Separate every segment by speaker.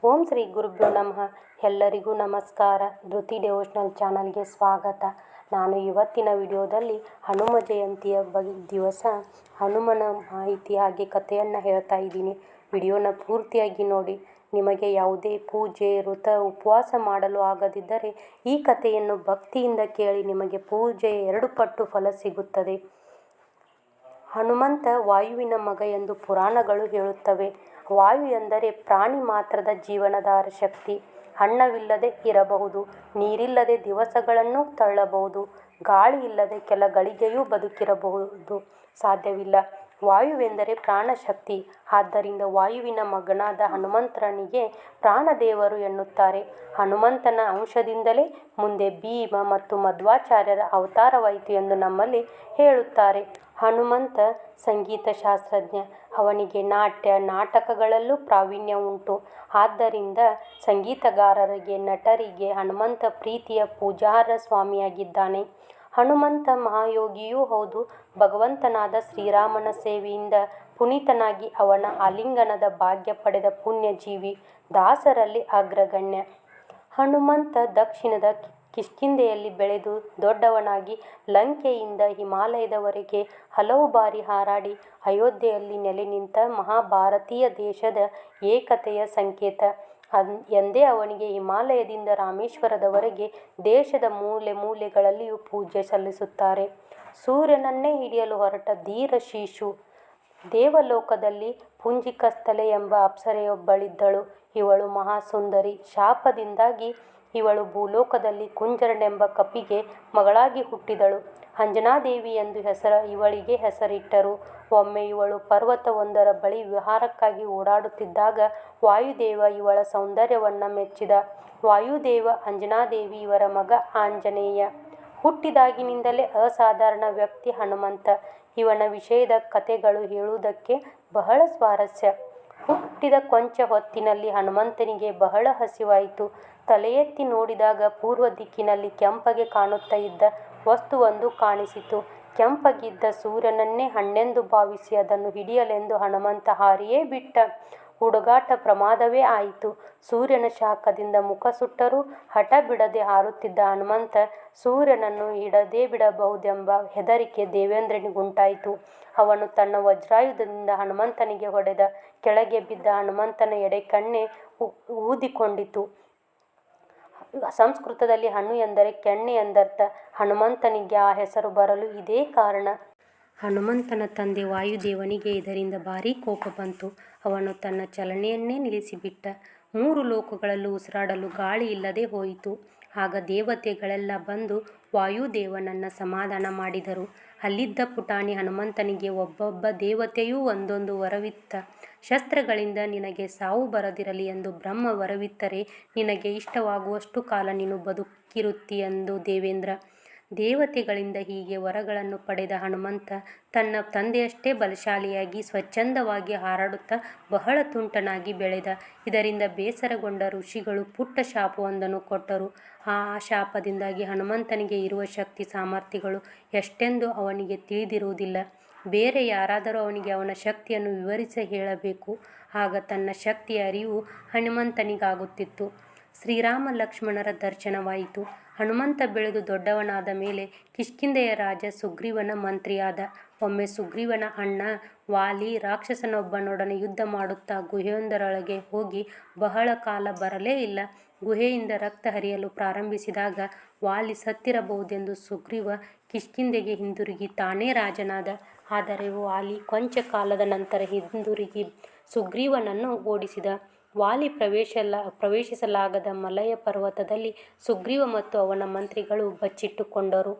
Speaker 1: ಓಂ ಶ್ರೀ ಗುರುಭ್ಯೋ ನಮಃ. ಎಲ್ಲರಿಗೂ ನಮಸ್ಕಾರ. ಧೃತಿ ಡಿವೋಷನಲ್ ಚಾನಲ್ಗೆ ಸ್ವಾಗತ. ನಾನು ಇವತ್ತಿನ ವಿಡಿಯೋದಲ್ಲಿ ಹನುಮ ಜಯಂತಿಯ ದಿವಸ ಹನುಮನ ಮಾಹಿತಿ ಹಾಗೆ ಕಥೆಯನ್ನು ಹೇಳ್ತಾ ಇದ್ದೀನಿ. ವಿಡಿಯೋನ ಪೂರ್ತಿಯಾಗಿ ನೋಡಿ. ನಿಮಗೆ ಯಾವುದೇ ಪೂಜೆ ವ್ರತ ಉಪವಾಸ ಮಾಡಲು ಆಗದಿದ್ದರೆ ಈ ಕಥೆಯನ್ನು ಭಕ್ತಿಯಿಂದ ಕೇಳಿ ನಿಮಗೆ ಪೂಜೆಯ 2 ಪಟ್ಟು ಫಲ ಸಿಗುತ್ತದೆ. ಹನುಮಂತ ವಾಯುವಿನ ಮಗ ಎಂದು ಪುರಾಣಗಳು ಹೇಳುತ್ತವೆ. ವಾಯು ಎಂದರೆ ಪ್ರಾಣಿ ಮಾತ್ರದ ಜೀವನಾಧಾರ ಶಕ್ತಿ. ಅನ್ನವಿಲ್ಲದೆ ಇರಬಹುದು, ನೀರಿಲ್ಲದೆ ದಿವಸಗಳನ್ನು ತಳ್ಳಬಹುದು, ಗಾಳಿ ಇಲ್ಲದೆ ಕೆಲ ಗಳಿಗೆಯೂ ಬದುಕಿರಬಹುದು ಸಾಧ್ಯವಿಲ್ಲ. ವಾಯುವೆಂದರೆ ಪ್ರಾಣಶಕ್ತಿ. ಆದ್ದರಿಂದ ವಾಯುವಿನ ಮಗನಾದ ಹನುಮಂತನಿಗೆ ಪ್ರಾಣದೇವರು ಎನ್ನುತ್ತಾರೆ. ಹನುಮಂತನ ಅಂಶದಿಂದಲೇ ಮುಂದೆ ಭೀಮ ಮತ್ತು ಮಧ್ವಾಚಾರ್ಯರ ಅವತಾರವಾಯಿತು ಎಂದು ನಮ್ಮಲ್ಲಿ ಹೇಳುತ್ತಾರೆ. ಹನುಮಂತ ಸಂಗೀತ ಶಾಸ್ತ್ರಜ್ಞ. ಅವನಿಗೆ ನಾಟ್ಯ ನಾಟಕಗಳಲ್ಲೂ ಪ್ರಾವೀಣ್ಯ ಉಂಟು. ಆದ್ದರಿಂದ ಸಂಗೀತಗಾರರಿಗೆ ನಟರಿಗೆ ಹನುಮಂತ ಪ್ರೀತಿಯ ಪೂಜಾರ್ಹ ಸ್ವಾಮಿಯಾಗಿದ್ದಾನೆ. ಹನುಮಂತ ಮಹಾಯೋಗಿಯೂ ಹೌದು. ಭಗವಂತನಾದ ಶ್ರೀರಾಮನ ಸೇವೆಯಿಂದ ಪುನೀತನಾಗಿ ಅವನ ಆಲಿಂಗನದ ಭಾಗ್ಯ ಪಡೆದ ಪುಣ್ಯಜೀವಿ, ದಾಸರಲ್ಲಿ ಅಗ್ರಗಣ್ಯ. ಹನುಮಂತ ದಕ್ಷಿಣದ ಕಿಷ್ಕಿಂಧೆಯಲ್ಲಿ ಬೆಳೆದು ದೊಡ್ಡವನಾಗಿ ಲಂಕೆಯಿಂದ ಹಿಮಾಲಯದವರೆಗೆ ಹಲವು ಬಾರಿ ಹಾರಾಡಿ ಅಯೋಧ್ಯೆಯಲ್ಲಿ ನೆಲೆ ನಿಂತ ಮಹಾಭಾರತೀಯ ದೇಶದ ಏಕತೆಯ ಸಂಕೇತ ಎಂದೇ ಅವನಿಗೆ ಹಿಮಾಲಯದಿಂದ ರಾಮೇಶ್ವರದವರೆಗೆ ದೇಶದ ಮೂಲೆ ಮೂಲೆಗಳಲ್ಲಿಯೂ ಪೂಜೆ ಸಲ್ಲಿಸುತ್ತಾರೆ. ಸೂರ್ಯನನ್ನೇ ಹಿಡಿಯಲು ಹೊರಟ ಧೀರ ಶಿಶು. ದೇವಲೋಕದಲ್ಲಿ ಪುಂಜಿಕಸ್ಥಲೆ ಎಂಬ ಅಪ್ಸರೆಯೊಬ್ಬಳಿದ್ದಳು. ಇವಳು ಮಹಾಸುಂದರಿ. ಶಾಪದಿಂದಾಗಿ ಇವಳು ಭೂಲೋಕದಲ್ಲಿ ಕುಂಜರನೆಂಬ ಕಪಿಗೆ ಮಗಳಾಗಿ ಹುಟ್ಟಿದಳು. ಅಂಜನಾದೇವಿ ಎಂದು ಇವಳಿಗೆ ಹೆಸರಿಟ್ಟರು. ಒಮ್ಮೆ ಇವಳು ಪರ್ವತವೊಂದರ ಬಳಿ ವಿಹಾರಕ್ಕಾಗಿ ಓಡಾಡುತ್ತಿದ್ದಾಗ ವಾಯುದೇವ ಇವಳ ಸೌಂದರ್ಯವನ್ನು ಮೆಚ್ಚಿದ. ವಾಯುದೇವ ಅಂಜನಾದೇವಿ ಇವರ ಮಗ ಆಂಜನೇಯ. ಹುಟ್ಟಿದಾಗಿನಿಂದಲೇ ಅಸಾಧಾರಣ ವ್ಯಕ್ತಿ ಹನುಮಂತ. ಇವನ ವಿಷಯದ ಕಥೆಗಳು ಹೇಳುವುದಕ್ಕೆ ಬಹಳ ಸ್ವಾರಸ್ಯ. ಹುಟ್ಟಿದ ಕೊಂಚ ಹೊತ್ತಿನಲ್ಲಿ ಹನುಮಂತನಿಗೆ ಬಹಳ ಹಸಿವಾಯಿತು. ತಲೆ ಎತ್ತಿ ನೋಡಿದಾಗ ಪೂರ್ವ ದಿಕ್ಕಿನಲ್ಲಿ ಕೆಂಪಗೆ ಕಾಣುತ್ತಾ ಇದ್ದ ವಸ್ತುವೊಂದು ಕಾಣಿಸಿತು. ಕೆಂಪಗಿದ್ದ ಸೂರ್ಯನನ್ನೇ ಹಣ್ಣೆಂದು ಭಾವಿಸಿ ಅದನ್ನು ಹಿಡಿಯಲೆಂದು ಹನುಮಂತ ಹಾರಿಯೇ ಬಿಟ್ಟ. ಹುಡುಗಾಟ ಪ್ರಮಾದವೇ ಆಯಿತು. ಸೂರ್ಯನ ಶಾಖದಿಂದ ಮುಖ ಸುಟ್ಟರೂ ಹಠ ಬಿಡದೆ ಹಾರುತ್ತಿದ್ದ ಹನುಮಂತ ಸೂರ್ಯನನ್ನು ಹಿಡದೇ ಬಿಡಬಹುದೆಂಬ ಹೆದರಿಕೆ ದೇವೇಂದ್ರನಿಗುಂಟಾಯಿತು. ಅವನು ತನ್ನ ವಜ್ರಾಯುಧದಿಂದ ಹನುಮಂತನಿಗೆ ಹೊಡೆದ. ಕೆಳಗೆ ಬಿದ್ದ ಹನುಮಂತನ ಎಡೆಕಣ್ಣೆ ಊದಿಕೊಂಡಿತು. ಸಂಸ್ಕೃತದಲ್ಲಿ ಹಣ್ಣು ಎಂದರೆ ಕೆಣ್ಣೆ ಎಂದರ್ಥ. ಹನುಮಂತನಿಗೆ ಆ ಹೆಸರು ಬರಲು ಇದೇ ಕಾರಣ. ಹನುಮಂತನ ತಂದೆ ವಾಯುದೇವನಿಗೆ ಇದರಿಂದ ಭಾರೀ ಕೋಪ ಬಂತು. ಅವನು ತನ್ನ ಚಲನೆಯನ್ನೇ ನಿಲ್ಲಿಸಿಬಿಟ್ಟ. 3 ಲೋಕಗಳಲ್ಲೂ ಉಸಿರಾಡಲು ಗಾಳಿ ಇಲ್ಲದೆ ಹೋಯಿತು. ಆಗ ದೇವತೆಗಳೆಲ್ಲ ಬಂದು ವಾಯುದೇವನನ್ನು ಸಮಾಧಾನ ಮಾಡಿದರು. ಅಲ್ಲಿದ್ದ ಪುಟಾಣಿ ಹನುಮಂತನಿಗೆ ಒಬ್ಬೊಬ್ಬ ದೇವತೆಯೂ ಒಂದೊಂದು ವರವಿತ್ತ. ಶಸ್ತ್ರಗಳಿಂದ ನಿನಗೆ ಸಾವು ಬರದಿರಲಿ ಎಂದು ಬ್ರಹ್ಮ ವರವಿತ್ತರೆ ನಿನಗೆ ಇಷ್ಟವಾಗುವಷ್ಟು ಕಾಲ ನೀನು ಬದುಕಿರುತ್ತಿ ಎಂದು ದೇವೇಂದ್ರ. ದೇವತೆಗಳಿಂದ ಹೀಗೆ ವರಗಳನ್ನು ಪಡೆದ ಹನುಮಂತ ತನ್ನ ತಂದೆಯಷ್ಟೇ ಬಲಶಾಲಿಯಾಗಿ ಸ್ವಚ್ಛಂದವಾಗಿ ಹಾರಾಡುತ್ತಾ ಬಹಳ ತುಂಟನಾಗಿ ಬೆಳೆದ. ಇದರಿಂದ ಬೇಸರಗೊಂಡ ಋಷಿಗಳು ಪುಟ್ಟ ಶಾಪವೊಂದನ್ನು ಕೊಟ್ಟರು. ಆ ಶಾಪದಿಂದಾಗಿ ಹನುಮಂತನಿಗೆ ಇರುವ ಶಕ್ತಿ ಸಾಮರ್ಥ್ಯಗಳು ಎಷ್ಟೆಂದು ಅವನಿಗೆ ತಿಳಿದಿರುವುದಿಲ್ಲ. ಬೇರೆ ಯಾರಾದರೂ ಅವನಿಗೆ ಅವನ ಶಕ್ತಿಯನ್ನು ವಿವರಿಸಿ ಹೇಳಬೇಕು. ಆಗ ತನ್ನ ಶಕ್ತಿಯ ಅರಿವು ಹನುಮಂತನಿಗಾಗುತ್ತಿತ್ತು. ಶ್ರೀರಾಮ ಲಕ್ಷ್ಮಣರ ದರ್ಶನವಾಯಿತು. ಹನುಮಂತ ಬೆಳೆದು ದೊಡ್ಡವನಾದ ಮೇಲೆ ಕಿಷ್ಕಿಂಧೆಯ ರಾಜ ಸುಗ್ರೀವನ ಮಂತ್ರಿಯಾದ. ಒಮ್ಮೆ ಸುಗ್ರೀವನ ಅಣ್ಣ ವಾಲಿ ರಾಕ್ಷಸನೊಬ್ಬನೊಡನೆ ಯುದ್ಧ ಮಾಡುತ್ತಾ ಗುಹೆಯೊಂದರೊಳಗೆ ಹೋಗಿ ಬಹಳ ಕಾಲ ಬರಲೇ ಇಲ್ಲ. ಗುಹೆಯಿಂದ ರಕ್ತ ಹರಿಯಲು ಪ್ರಾರಂಭಿಸಿದಾಗ ವಾಲಿ ಸತ್ತಿರಬಹುದೆಂದು ಸುಗ್ರೀವ ಕಿಷ್ಕಿಂಧೆಗೆ ಹಿಂದಿರುಗಿ ತಾನೇ ರಾಜನಾದ. ಆದರೆ ವಾಲಿ ಕೊಂಚ ಕಾಲದ ನಂತರ ಹಿಂದಿರುಗಿ ಸುಗ್ರೀವನನ್ನು ಓಡಿಸಿದ. ವಾಲಿ ಪ್ರವೇಶಿಸಲಾಗದ ಮಲಯ ಪರ್ವತದಲ್ಲಿ ಸುಗ್ರೀವ ಮತ್ತು ಅವನ ಮಂತ್ರಿಗಳು ಬಚ್ಚಿಟ್ಟುಕೊಂಡರು.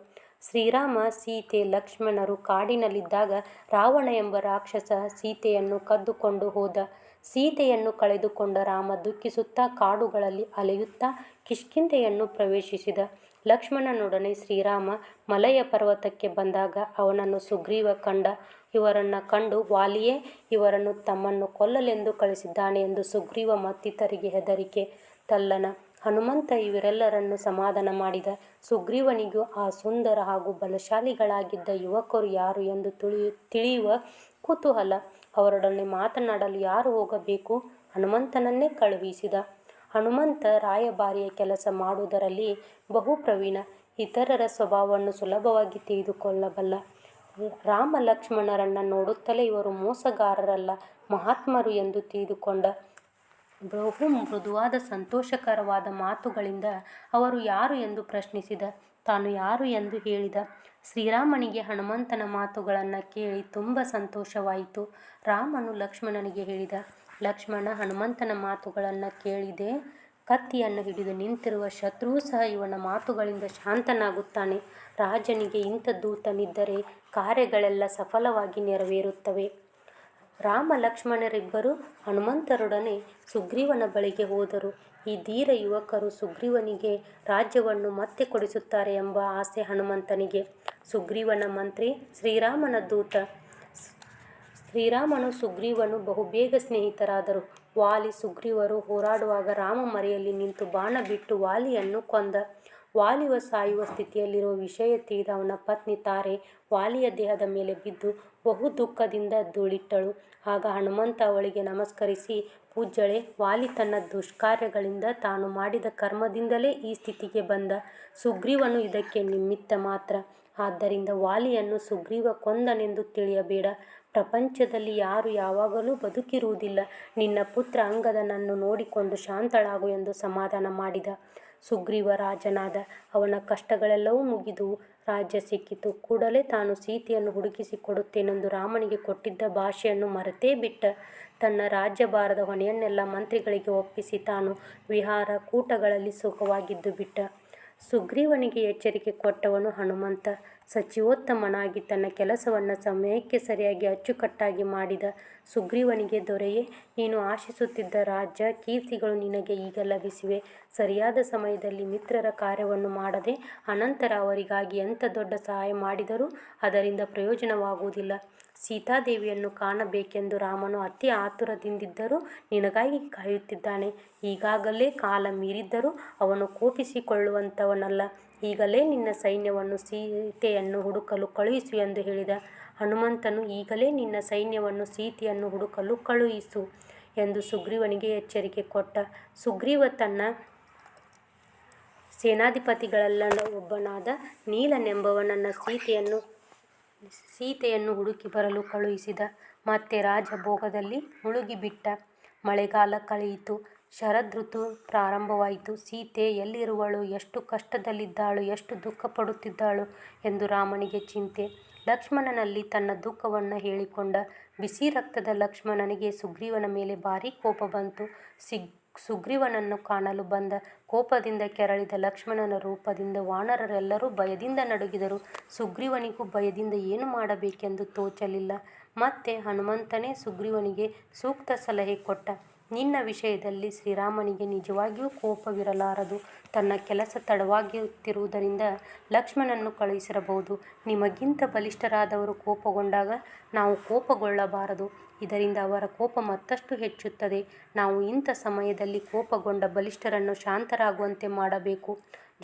Speaker 1: ಶ್ರೀರಾಮ, ಸೀತೆ, ಲಕ್ಷ್ಮಣರು ಕಾಡಿನಲ್ಲಿದ್ದಾಗ ರಾವಣ ಎಂಬ ರಾಕ್ಷಸ ಸೀತೆಯನ್ನು ಕದ್ದುಕೊಂಡು ಹೋದ. ಸೀತೆಯನ್ನು ಕಳೆದುಕೊಂಡ ರಾಮ ದುಃಖಿಸುತ್ತಾ ಕಾಡುಗಳಲ್ಲಿ ಅಲೆಯುತ್ತಾ ಕಿಷ್ಕಿಂಧೆಯನ್ನು ಪ್ರವೇಶಿಸಿದ. ಲಕ್ಷ್ಮಣನೊಡನೆ ಶ್ರೀರಾಮ ಮಲಯ ಪರ್ವತಕ್ಕೆ ಬಂದಾಗ ಅವನನ್ನು ಸುಗ್ರೀವ ಕಂಡ. ಇವರನ್ನು ಕಂಡು ವಾಲಿಯೇ ಇವರನ್ನು ತಮ್ಮನ್ನು ಕೊಲ್ಲಲೆಂದು ಕಳಿಸಿದ್ದಾನೆ ಎಂದು ಸುಗ್ರೀವ ಮತ್ತಿತರಿಗೆ ಹೆದರಿಕೆ, ತಲ್ಲಣ. ಹನುಮಂತ ಇವರೆಲ್ಲರನ್ನು ಸಮಾಧಾನ ಮಾಡಿದ. ಸುಗ್ರೀವನಿಗೂ ಆ ಸುಂದರ ಹಾಗೂ ಬಲಶಾಲಿಗಳಾಗಿದ್ದ ಯುವಕರು ಯಾರು ಎಂದು ತಿಳಿಯುವ ಕುತೂಹಲ. ಅವರೊಡನೆ ಮಾತನಾಡಲು ಯಾರು ಹೋಗಬೇಕು? ಹನುಮಂತನನ್ನೇ ಕಳುಹಿಸಿದ. ಹನುಮಂತ ರಾಯಭಾರಿಯ ಕೆಲಸ ಮಾಡುವುದರಲ್ಲಿ ಬಹು ಪ್ರವೀಣ, ಇತರರ ಸ್ವಭಾವವನ್ನು ಸುಲಭವಾಗಿ ತಿಳಿದುಕೊಳ್ಳಬಲ್ಲ. ರಾಮ ಲಕ್ಷ್ಮಣರನ್ನು ನೋಡುತ್ತಲೇ ಇವರು ಮೋಸಗಾರರಲ್ಲ, ಮಹಾತ್ಮರು ಎಂದು ತಿಳಿದುಕೊಂಡ. ಬಹು ಮೃದುವಾದ ಸಂತೋಷಕರವಾದ ಮಾತುಗಳಿಂದ ಅವರು ಯಾರು ಎಂದು ಪ್ರಶ್ನಿಸಿದ. ತಾನು ಯಾರು ಎಂದು ಹೇಳಿದ. ಶ್ರೀರಾಮನಿಗೆ ಹನುಮಂತನ ಮಾತುಗಳನ್ನು ಕೇಳಿ ತುಂಬ ಸಂತೋಷವಾಯಿತು. ರಾಮನು ಲಕ್ಷ್ಮಣನಿಗೆ ಹೇಳಿದ, ಲಕ್ಷ್ಮಣ, ಹನುಮಂತನ ಮಾತುಗಳನ್ನು ಕೇಳಿದೆ. ಕತ್ತಿಯನ್ನು ಹಿಡಿದು ನಿಂತಿರುವ ಶತ್ರುವು ಸಹ ಇವನ ಮಾತುಗಳಿಂದ ಶಾಂತನಾಗುತ್ತಾನೆ. ರಾಜನಿಗೆ ಇಂಥ ದೂತನಿದ್ದರೆ ಕಾರ್ಯಗಳೆಲ್ಲ ಸಫಲವಾಗಿ ನೆರವೇರುತ್ತವೆ. ರಾಮ ಲಕ್ಷ್ಮಣರಿಬ್ಬರು ಹನುಮಂತರೊಡನೆ ಸುಗ್ರೀವನ ಬಳಿಗೆ ಹೋದರು. ಈ ಧೀರ ಯುವಕರು ಸುಗ್ರೀವನಿಗೆ ರಾಜ್ಯವನ್ನು ಮತ್ತೆ ಕೊಡಿಸುತ್ತಾರೆ ಎಂಬ ಆಸೆ ಹನುಮಂತನಿಗೆ. ಸುಗ್ರೀವನ ಮಂತ್ರಿ, ಶ್ರೀರಾಮನ ದೂತ. ಶ್ರೀರಾಮನು ಸುಗ್ರೀವನು ಬಹುಬೇಗ ಸ್ನೇಹಿತರಾದರು. ವಾಲಿ ಸುಗ್ರೀವರು ಹೋರಾಡುವಾಗ ರಾಮ ಮರೆಯಲ್ಲಿ ನಿಂತು ಬಾಣ ಬಿಟ್ಟು ವಾಲಿಯನ್ನು ಕೊಂದ. ವಾಲಿಯು ಸಾಯುವ ಸ್ಥಿತಿಯಲ್ಲಿರುವ ವಿಷಯ ತಿಳಿದ ಅವನ ಪತ್ನಿ ತಾರೆ ವಾಲಿಯ ದೇಹದ ಮೇಲೆ ಬಿದ್ದು ಬಹು ದುಃಖದಿಂದ ಧೂಳಿಟ್ಟಳು. ಆಗ ಹನುಮಂತ ಅವಳಿಗೆ ನಮಸ್ಕರಿಸಿ, ಪೂಜ್ಯಳೆ, ವಾಲಿ ತನ್ನ ದುಷ್ಕಾರ್ಯಗಳಿಂದ ತಾನು ಮಾಡಿದ ಕರ್ಮದಿಂದಲೇ ಈ ಸ್ಥಿತಿಗೆ ಬಂದ. ಸುಗ್ರೀವನು ಇದಕ್ಕೆ ನಿಮಿತ್ತ ಮಾತ್ರ. ಆದ್ದರಿಂದ ವಾಲಿಯನ್ನು ಸುಗ್ರೀವ ಕೊಂದನೆಂದು ತಿಳಿಯಬೇಡ. ಪ್ರಪಂಚದಲ್ಲಿ ಯಾರು ಯಾವಾಗಲೂ ಬದುಕಿರುವುದಿಲ್ಲ. ನಿನ್ನ ಪುತ್ರ ಅಂಗದನನ್ನು ನೋಡಿಕೊಂಡು ಶಾಂತಳಾಗು ಎಂದು ಸಮಾಧಾನ ಮಾಡಿದ. ಸುಗ್ರೀವ ರಾಜನಾದ. ಅವನ ಕಷ್ಟಗಳೆಲ್ಲವೂ ಮುಗಿದುವು. ರಾಜ್ಯ ಸಿಕ್ಕಿತು. ಕೂಡಲೇ ತಾನು ಸೀತೆಯನ್ನು ಹುಡುಕಿಸಿ ಕೊಡುತ್ತೇನೆಂದು ರಾಮನಿಗೆ ಕೊಟ್ಟಿದ್ದ ಭಾಷೆಯನ್ನು ಮರೆತೇ ಬಿಟ್ಟ. ತನ್ನ ರಾಜ್ಯಭಾರದ ಹೊಣೆಯನ್ನೆಲ್ಲ ಮಂತ್ರಿಗಳಿಗೆ ಒಪ್ಪಿಸಿ ತಾನು ವಿಹಾರ ಕೂಟಗಳಲ್ಲಿ ಸುಖವಾಗಿದ್ದು ಬಿಟ್ಟ. ಸುಗ್ರೀವನಿಗೆ ಎಚ್ಚರಿಕೆ ಕೊಟ್ಟವನು ಹನುಮಂತ. ಸಚಿವೋತ್ತಮನಾಗಿ ತನ್ನ ಕೆಲಸವನ್ನು ಸಮಯಕ್ಕೆ ಸರಿಯಾಗಿ ಅಚ್ಚುಕಟ್ಟಾಗಿ ಮಾಡಿದ. ಸುಗ್ರೀವನಿಗೆ, ದೊರೆಯೇ, ನೀನು ಆಶಿಸುತ್ತಿದ್ದ ರಾಜ್ಯ ಕೀರ್ತಿಗಳು ನಿನಗೆ ಈಗ ಲಭಿಸಿವೆ. ಸರಿಯಾದ ಸಮಯದಲ್ಲಿ ಮಿತ್ರರ ಕಾರ್ಯವನ್ನು ಮಾಡದೆ ಅನಂತರ ಅವರಿಗಾಗಿ ಎಂಥ ದೊಡ್ಡ ಸಹಾಯ ಮಾಡಿದರೂ ಅದರಿಂದ ಪ್ರಯೋಜನವಾಗುವುದಿಲ್ಲ. ಸೀತಾದೇವಿಯನ್ನು ಕಾಣಬೇಕೆಂದು ರಾಮನು ಅತಿ ಆತುರದಿಂದಿದ್ದರೂ ನಿನಗಾಗಿ ಕಾಯುತ್ತಿದ್ದಾನೆ. ಈಗಾಗಲೇ ಕಾಲ ಮೀರಿದ್ದರೂ ಅವನು ಕೋಪಿಸಿಕೊಳ್ಳುವಂಥವನಲ್ಲ. ಈಗಲೇ ನಿನ್ನ ಸೈನ್ಯವನ್ನು ಸೀತೆಯನ್ನು ಹುಡುಕಲು ಕಳುಹಿಸು ಎಂದು ಹೇಳಿದ. ಹನುಮಂತನು, ಈಗಲೇ ನಿನ್ನ ಸೈನ್ಯವನ್ನು ಸೀತೆಯನ್ನು ಹುಡುಕಲು ಕಳುಹಿಸು ಎಂದು ಸುಗ್ರೀವನಿಗೆ ಎಚ್ಚರಿಕೆ ಕೊಟ್ಟ. ಸುಗ್ರೀವ ತನ್ನ ಸೇನಾಧಿಪತಿಗಳಲ್ಲೊಬ್ಬನಾದ ನೀಲನೆಂಬವನನ್ನು ಸೀತೆಯನ್ನು ಹುಡುಕಿ ಬರಲು ಕಳುಹಿಸಿದ. ಮತ್ತೆ ರಾಜಭೋಗದಲ್ಲಿ ಮುಳುಗಿಬಿಟ್ಟ. ಮಳೆಗಾಲ ಕಳೆಯಿತು. ಶರದೃತು ಪ್ರಾರಂಭವಾಯಿತು. ಸೀತೆ ಎಲ್ಲಿರುವಳು, ಎಷ್ಟು ಕಷ್ಟದಲ್ಲಿದ್ದಾಳು, ಎಷ್ಟು ದುಃಖಪಡುತ್ತಿದ್ದಾಳು ಎಂದು ರಾಮನಿಗೆ ಚಿಂತೆ. ಲಕ್ಷ್ಮಣನಲ್ಲಿ ತನ್ನ ದುಃಖವನ್ನು ಹೇಳಿಕೊಂಡ. ಬಿಸಿ ರಕ್ತದ ಲಕ್ಷ್ಮಣನಿಗೆ ಸುಗ್ರೀವನ ಮೇಲೆ ಭಾರೀ ಕೋಪ ಬಂತು. ಸುಗ್ರೀವನನ್ನು ಕಾಣಲು ಬಂದ ಕೋಪದಿಂದ ಕೆರಳಿದ ಲಕ್ಷ್ಮಣನ ರೂಪದಿಂದ ವಾನರರೆಲ್ಲರೂ ಭಯದಿಂದ ನಡುಗಿದರು. ಸುಗ್ರೀವನಿಗೂ ಭಯದಿಂದ ಏನು ಮಾಡಬೇಕೆಂದು ತೋಚಲಿಲ್ಲ. ಮತ್ತೆ ಹನುಮಂತನೇ ಸುಗ್ರೀವನಿಗೆ ಸೂಕ್ತ ಸಲಹೆ ಕೊಟ್ಟ. ನಿನ್ನ ವಿಷಯದಲ್ಲಿ ಶ್ರೀರಾಮನಿಗೆ ನಿಜವಾಗಿಯೂ ಕೋಪವಿರಲಾರದು. ತನ್ನ ಕೆಲಸ ತಡವಾಗುತ್ತಿರುವುದರಿಂದ ಲಕ್ಷ್ಮಣನನ್ನು ಕಳುಹಿಸಿರಬಹುದು. ನಿಮಗಿಂತ ಬಲಿಷ್ಠರಾದವರು ಕೋಪಗೊಂಡಾಗ ನಾವು ಕೋಪಗೊಳ್ಳಬಾರದು. ಇದರಿಂದ ಅವರ ಕೋಪ ಮತ್ತಷ್ಟು ಹೆಚ್ಚುತ್ತದೆ. ನಾವು ಇಂಥ ಸಮಯದಲ್ಲಿ ಕೋಪಗೊಂಡ ಬಲಿಷ್ಠರನ್ನು ಶಾಂತರಾಗುವಂತೆ ಮಾಡಬೇಕು.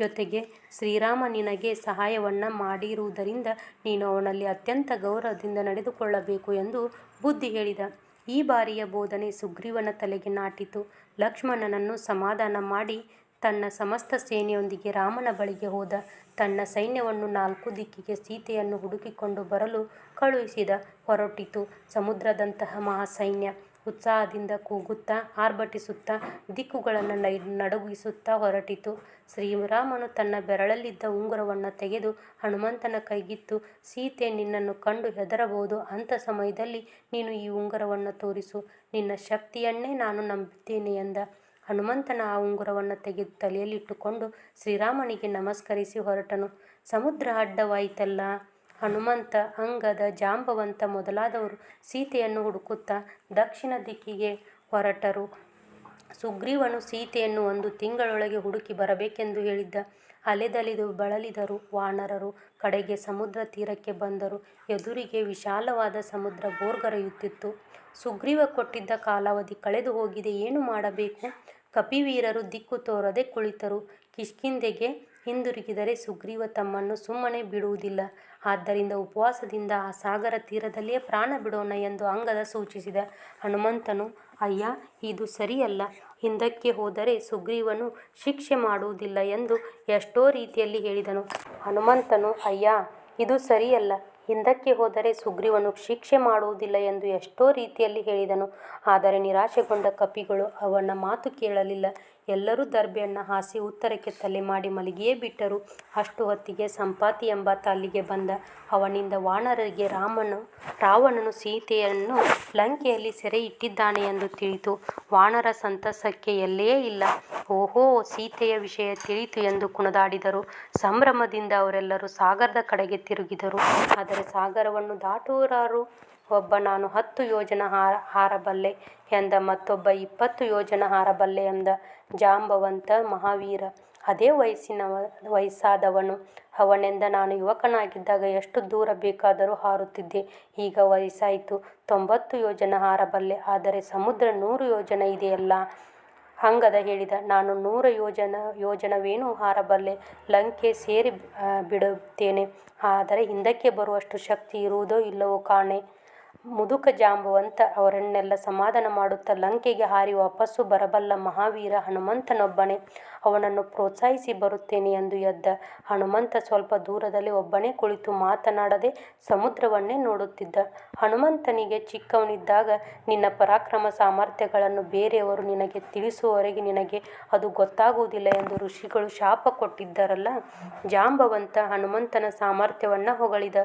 Speaker 1: ಜೊತೆಗೆ ಶ್ರೀರಾಮ ನಿನಗೆ ಸಹಾಯವನ್ನು ಮಾಡಿರುವುದರಿಂದ ನೀನು ಅವನಲ್ಲಿ ಅತ್ಯಂತ ಗೌರವದಿಂದ ನಡೆದುಕೊಳ್ಳಬೇಕು ಎಂದು ಬುದ್ಧಿ ಹೇಳಿದ. ಈ ಬಾರಿಯ ಬೋಧನೆ ಸುಗ್ರೀವನ ತಲೆಗೆ ನಾಟಿತು. ಲಕ್ಷ್ಮಣನನ್ನು ಸಮಾಧಾನ ಮಾಡಿ ತನ್ನ ಸಮಸ್ತ ಸೇನೆಯೊಂದಿಗೆ ರಾಮನ ಬಳಿಗೆ ಹೋದ. ತನ್ನ ಸೈನ್ಯವನ್ನು 4 ದಿಕ್ಕಿಗೆ ಸೀತೆಯನ್ನು ಹುಡುಕಿಕೊಂಡು ಬರಲು ಕಳುಹಿಸಿದ. ಹೊರಟಿತು. ಸಮುದ್ರದಂತಹ ಮಹಾಸೈನ್ಯ ಉತ್ಸಾಹದಿಂದ ಕೂಗುತ್ತಾ, ಆರ್ಭಟಿಸುತ್ತಾ, ದಿಕ್ಕುಗಳನ್ನು ನಡುಗಿಸುತ್ತಾ ಹೊರಟಿತು. ಶ್ರೀರಾಮನು ತನ್ನ ಬೆರಳಲ್ಲಿದ್ದ ಉಂಗುರವನ್ನು ತೆಗೆದು ಹನುಮಂತನ ಕೈಗಿತ್ತು. ಸೀತೆ ನಿನ್ನನ್ನು ಕಂಡು ಹೆದರಬಹುದು. ಅಂಥ ಸಮಯದಲ್ಲಿ ನೀನು ಈ ಉಂಗುರವನ್ನು ತೋರಿಸು. ನಿನ್ನ ಶಕ್ತಿಯನ್ನೇ ನಾನು ನಂಬಿದ್ದೇನೆ ಎಂದ. ಹನುಮಂತನ ಆ ಉಂಗುರವನ್ನು ತೆಗೆದು ತಲೆಯಲ್ಲಿಟ್ಟುಕೊಂಡು ಶ್ರೀರಾಮನಿಗೆ ನಮಸ್ಕರಿಸಿ ಹೊರಟನು. ಸಮುದ್ರ ಅಡ್ಡವಾಯಿತಲ್ಲ. ಹನುಮಂತ, ಅಂಗದ, ಜಾಂಬವಂತ ಮೊದಲಾದವರು ಸೀತೆಯನ್ನು ಹುಡುಕುತ್ತಾ ದಕ್ಷಿಣ ದಿಕ್ಕಿಗೆ ಹೊರಟರು. ಸುಗ್ರೀವನು ಸೀತೆಯನ್ನು 1 ತಿಂಗಳೊಳಗೆ ಹುಡುಕಿ ಬರಬೇಕೆಂದು ಹೇಳಿದ್ದ. ಅಲೆದಲಿದು ಬಳಲಿದರು ವಾನರರು. ಕಡೆಗೆ ಸಮುದ್ರ ತೀರಕ್ಕೆ ಬಂದರು. ಎದುರಿಗೆ ವಿಶಾಲವಾದ ಸಮುದ್ರ ಭೋರ್ಗರೆಯುತ್ತಿತ್ತು. ಸುಗ್ರೀವ ಕೊಟ್ಟಿದ್ದ ಕಾಲಾವಧಿ ಕಳೆದು ಹೋಗಿದೆ. ಏನು ಮಾಡಬೇಕು? ಕಪಿವೀರರು ದಿಕ್ಕು ತೋರದೆ ಕುಳಿತರು. ಕಿಷ್ಕಿಂಧೆಗೆ ಹಿಂದಿರುಗಿದರೆ ಸುಗ್ರೀವ ತಮ್ಮನ್ನು ಸುಮ್ಮನೆ ಬಿಡುವುದಿಲ್ಲ. ಆದ್ದರಿಂದ ಉಪವಾಸದಿಂದ ಆ ಸಾಗರ ತೀರದಲ್ಲಿಯೇ ಪ್ರಾಣ ಬಿಡೋಣ ಎಂದು ಅಂಗದ ಸೂಚಿಸಿದ. ಹನುಮಂತನು ಅಯ್ಯ, ಇದು ಸರಿಯಲ್ಲ. ಹಿಂದಕ್ಕೆ ಹೋದರೆ ಸುಗ್ರೀವನು ಶಿಕ್ಷೆ ಮಾಡುವುದಿಲ್ಲ ಎಂದು ಎಷ್ಟೋ ರೀತಿಯಲ್ಲಿ ಹೇಳಿದನು. ಹನುಮಂತನು, ಅಯ್ಯ, ಇದು ಸರಿಯಲ್ಲ. ಹಿಂದಕ್ಕೆ ಹೋದರೆ ಸುಗ್ರೀವನು ಶಿಕ್ಷೆ ಮಾಡುವುದಿಲ್ಲ ಎಂದು ಎಷ್ಟೋ ರೀತಿಯಲ್ಲಿ ಹೇಳಿದನು. ಆದರೆ ನಿರಾಶೆಗೊಂಡ ಕಪಿಗಳು ಅವನ ಮಾತು ಕೇಳಲಿಲ್ಲ. ಎಲ್ಲರೂ ದರ್ಬೆಯನ್ನು ಹಾಸಿ ಉತ್ತರಕ್ಕೆ ತಲೆ ಮಾಡಿ ಮಲಗಿಯೇ ಬಿಟ್ಟರು. ಅಷ್ಟು ಹೊತ್ತಿಗೆ ಸಂಪಾತಿ ಎಂಬಾತ ಅಲ್ಲಿಗೆ ಬಂದ. ಅವನಿಂದ ವಾನರರಿಗೆ ರಾವಣನು ಸೀತೆಯನ್ನು ಲಂಕೆಯಲ್ಲಿ ಸೆರೆ ಇಟ್ಟಿದ್ದಾನೆ ಎಂದು ತಿಳಿಯಿತು. ವಾನರ ಸಂತಸಕ್ಕೆ ಎಲ್ಲೇ ಇಲ್ಲ. ಓಹೋ, ಸೀತೆಯ ವಿಷಯ ತಿಳಿಯಿತು ಎಂದು ಕುಣಿದಾಡಿದರು. ಸಂಭ್ರಮದಿಂದ ಅವರೆಲ್ಲರೂ ಸಾಗರದ ಕಡೆಗೆ ತಿರುಗಿದರು. ಆದರೆ ಸಾಗರವನ್ನು ದಾಟುವರಾರು? ಒಬ್ಬ ನಾನು 10 ಯೋಜನ ಹಾರಬಲ್ಲೆ ಎಂದ, ಮತ್ತೊಬ್ಬ 20 ಯೋಜನ ಹಾರಬಲ್ಲೆ ಎಂದ. ಜಾಂಬವಂತ ಮಹಾವೀರ ಅದೇ ವಯಸ್ಸಾದವನು. ಅವನೆಂದ, ನಾನು ಯುವಕನಾಗಿದ್ದಾಗ ಎಷ್ಟು ದೂರ ಬೇಕಾದರೂ ಹಾರುತ್ತಿದ್ದೆ. ಈಗ ವಯಸ್ಸಾಯಿತು, 90 ಯೋಜನ ಹಾರಬಲ್ಲೆ. ಆದರೆ ಸಮುದ್ರ 100 ಯೋಜನ ಇದೆಯಲ್ಲ. ಹಂಗದ ಹೇಳಿದ, ನಾನು 100 ಯೋಜನವೇನೂ ಹಾರಬಲ್ಲೆ. ಲಂಕೆ ಸೇರಿ ಬಿಡುತ್ತೇನೆ. ಆದರೆ ಹಿಂದಕ್ಕೆ ಬರುವಷ್ಟು ಶಕ್ತಿ ಇರುವುದೋ ಇಲ್ಲವೋ ಕಾಣೆ. ಮುದುಕ ಜಾಂಬವಂತ ಅವರನ್ನೆಲ್ಲ ಸಮಾಧಾನ ಮಾಡುತ್ತಾ, ಲಂಕೆಗೆ ಹಾರಿ ವಾಪಸ್ಸು ಬರಬಲ್ಲ ಮಹಾವೀರ ಹನುಮಂತನೊಬ್ಬನೇ. ಅವನನ್ನು ಪ್ರೋತ್ಸಾಹಿಸಿ ಬರುತ್ತೇನೆ ಎಂದು ಎದ್ದ. ಹನುಮಂತ ಸ್ವಲ್ಪ ದೂರದಲ್ಲಿ ಒಬ್ಬನೇ ಕುಳಿತು ಮಾತನಾಡದೆ ಸಮುದ್ರವನ್ನೇ ನೋಡುತ್ತಿದ್ದ. ಹನುಮಂತನಿಗೆ ಚಿಕ್ಕವನಿದ್ದಾಗ ನಿನ್ನ ಪರಾಕ್ರಮ ಸಾಮರ್ಥ್ಯಗಳನ್ನು ಬೇರೆಯವರು ನಿನಗೆ ತಿಳಿಸುವವರೆಗೆ ನಿನಗೆ ಅದು ಗೊತ್ತಾಗುವುದಿಲ್ಲ ಎಂದು ಋಷಿಗಳು ಶಾಪ ಕೊಟ್ಟಿದ್ದರಲ್ಲ. ಜಾಂಬವಂತ ಹನುಮಂತನ ಸಾಮರ್ಥ್ಯವನ್ನು ಹೊಗಳಿದ.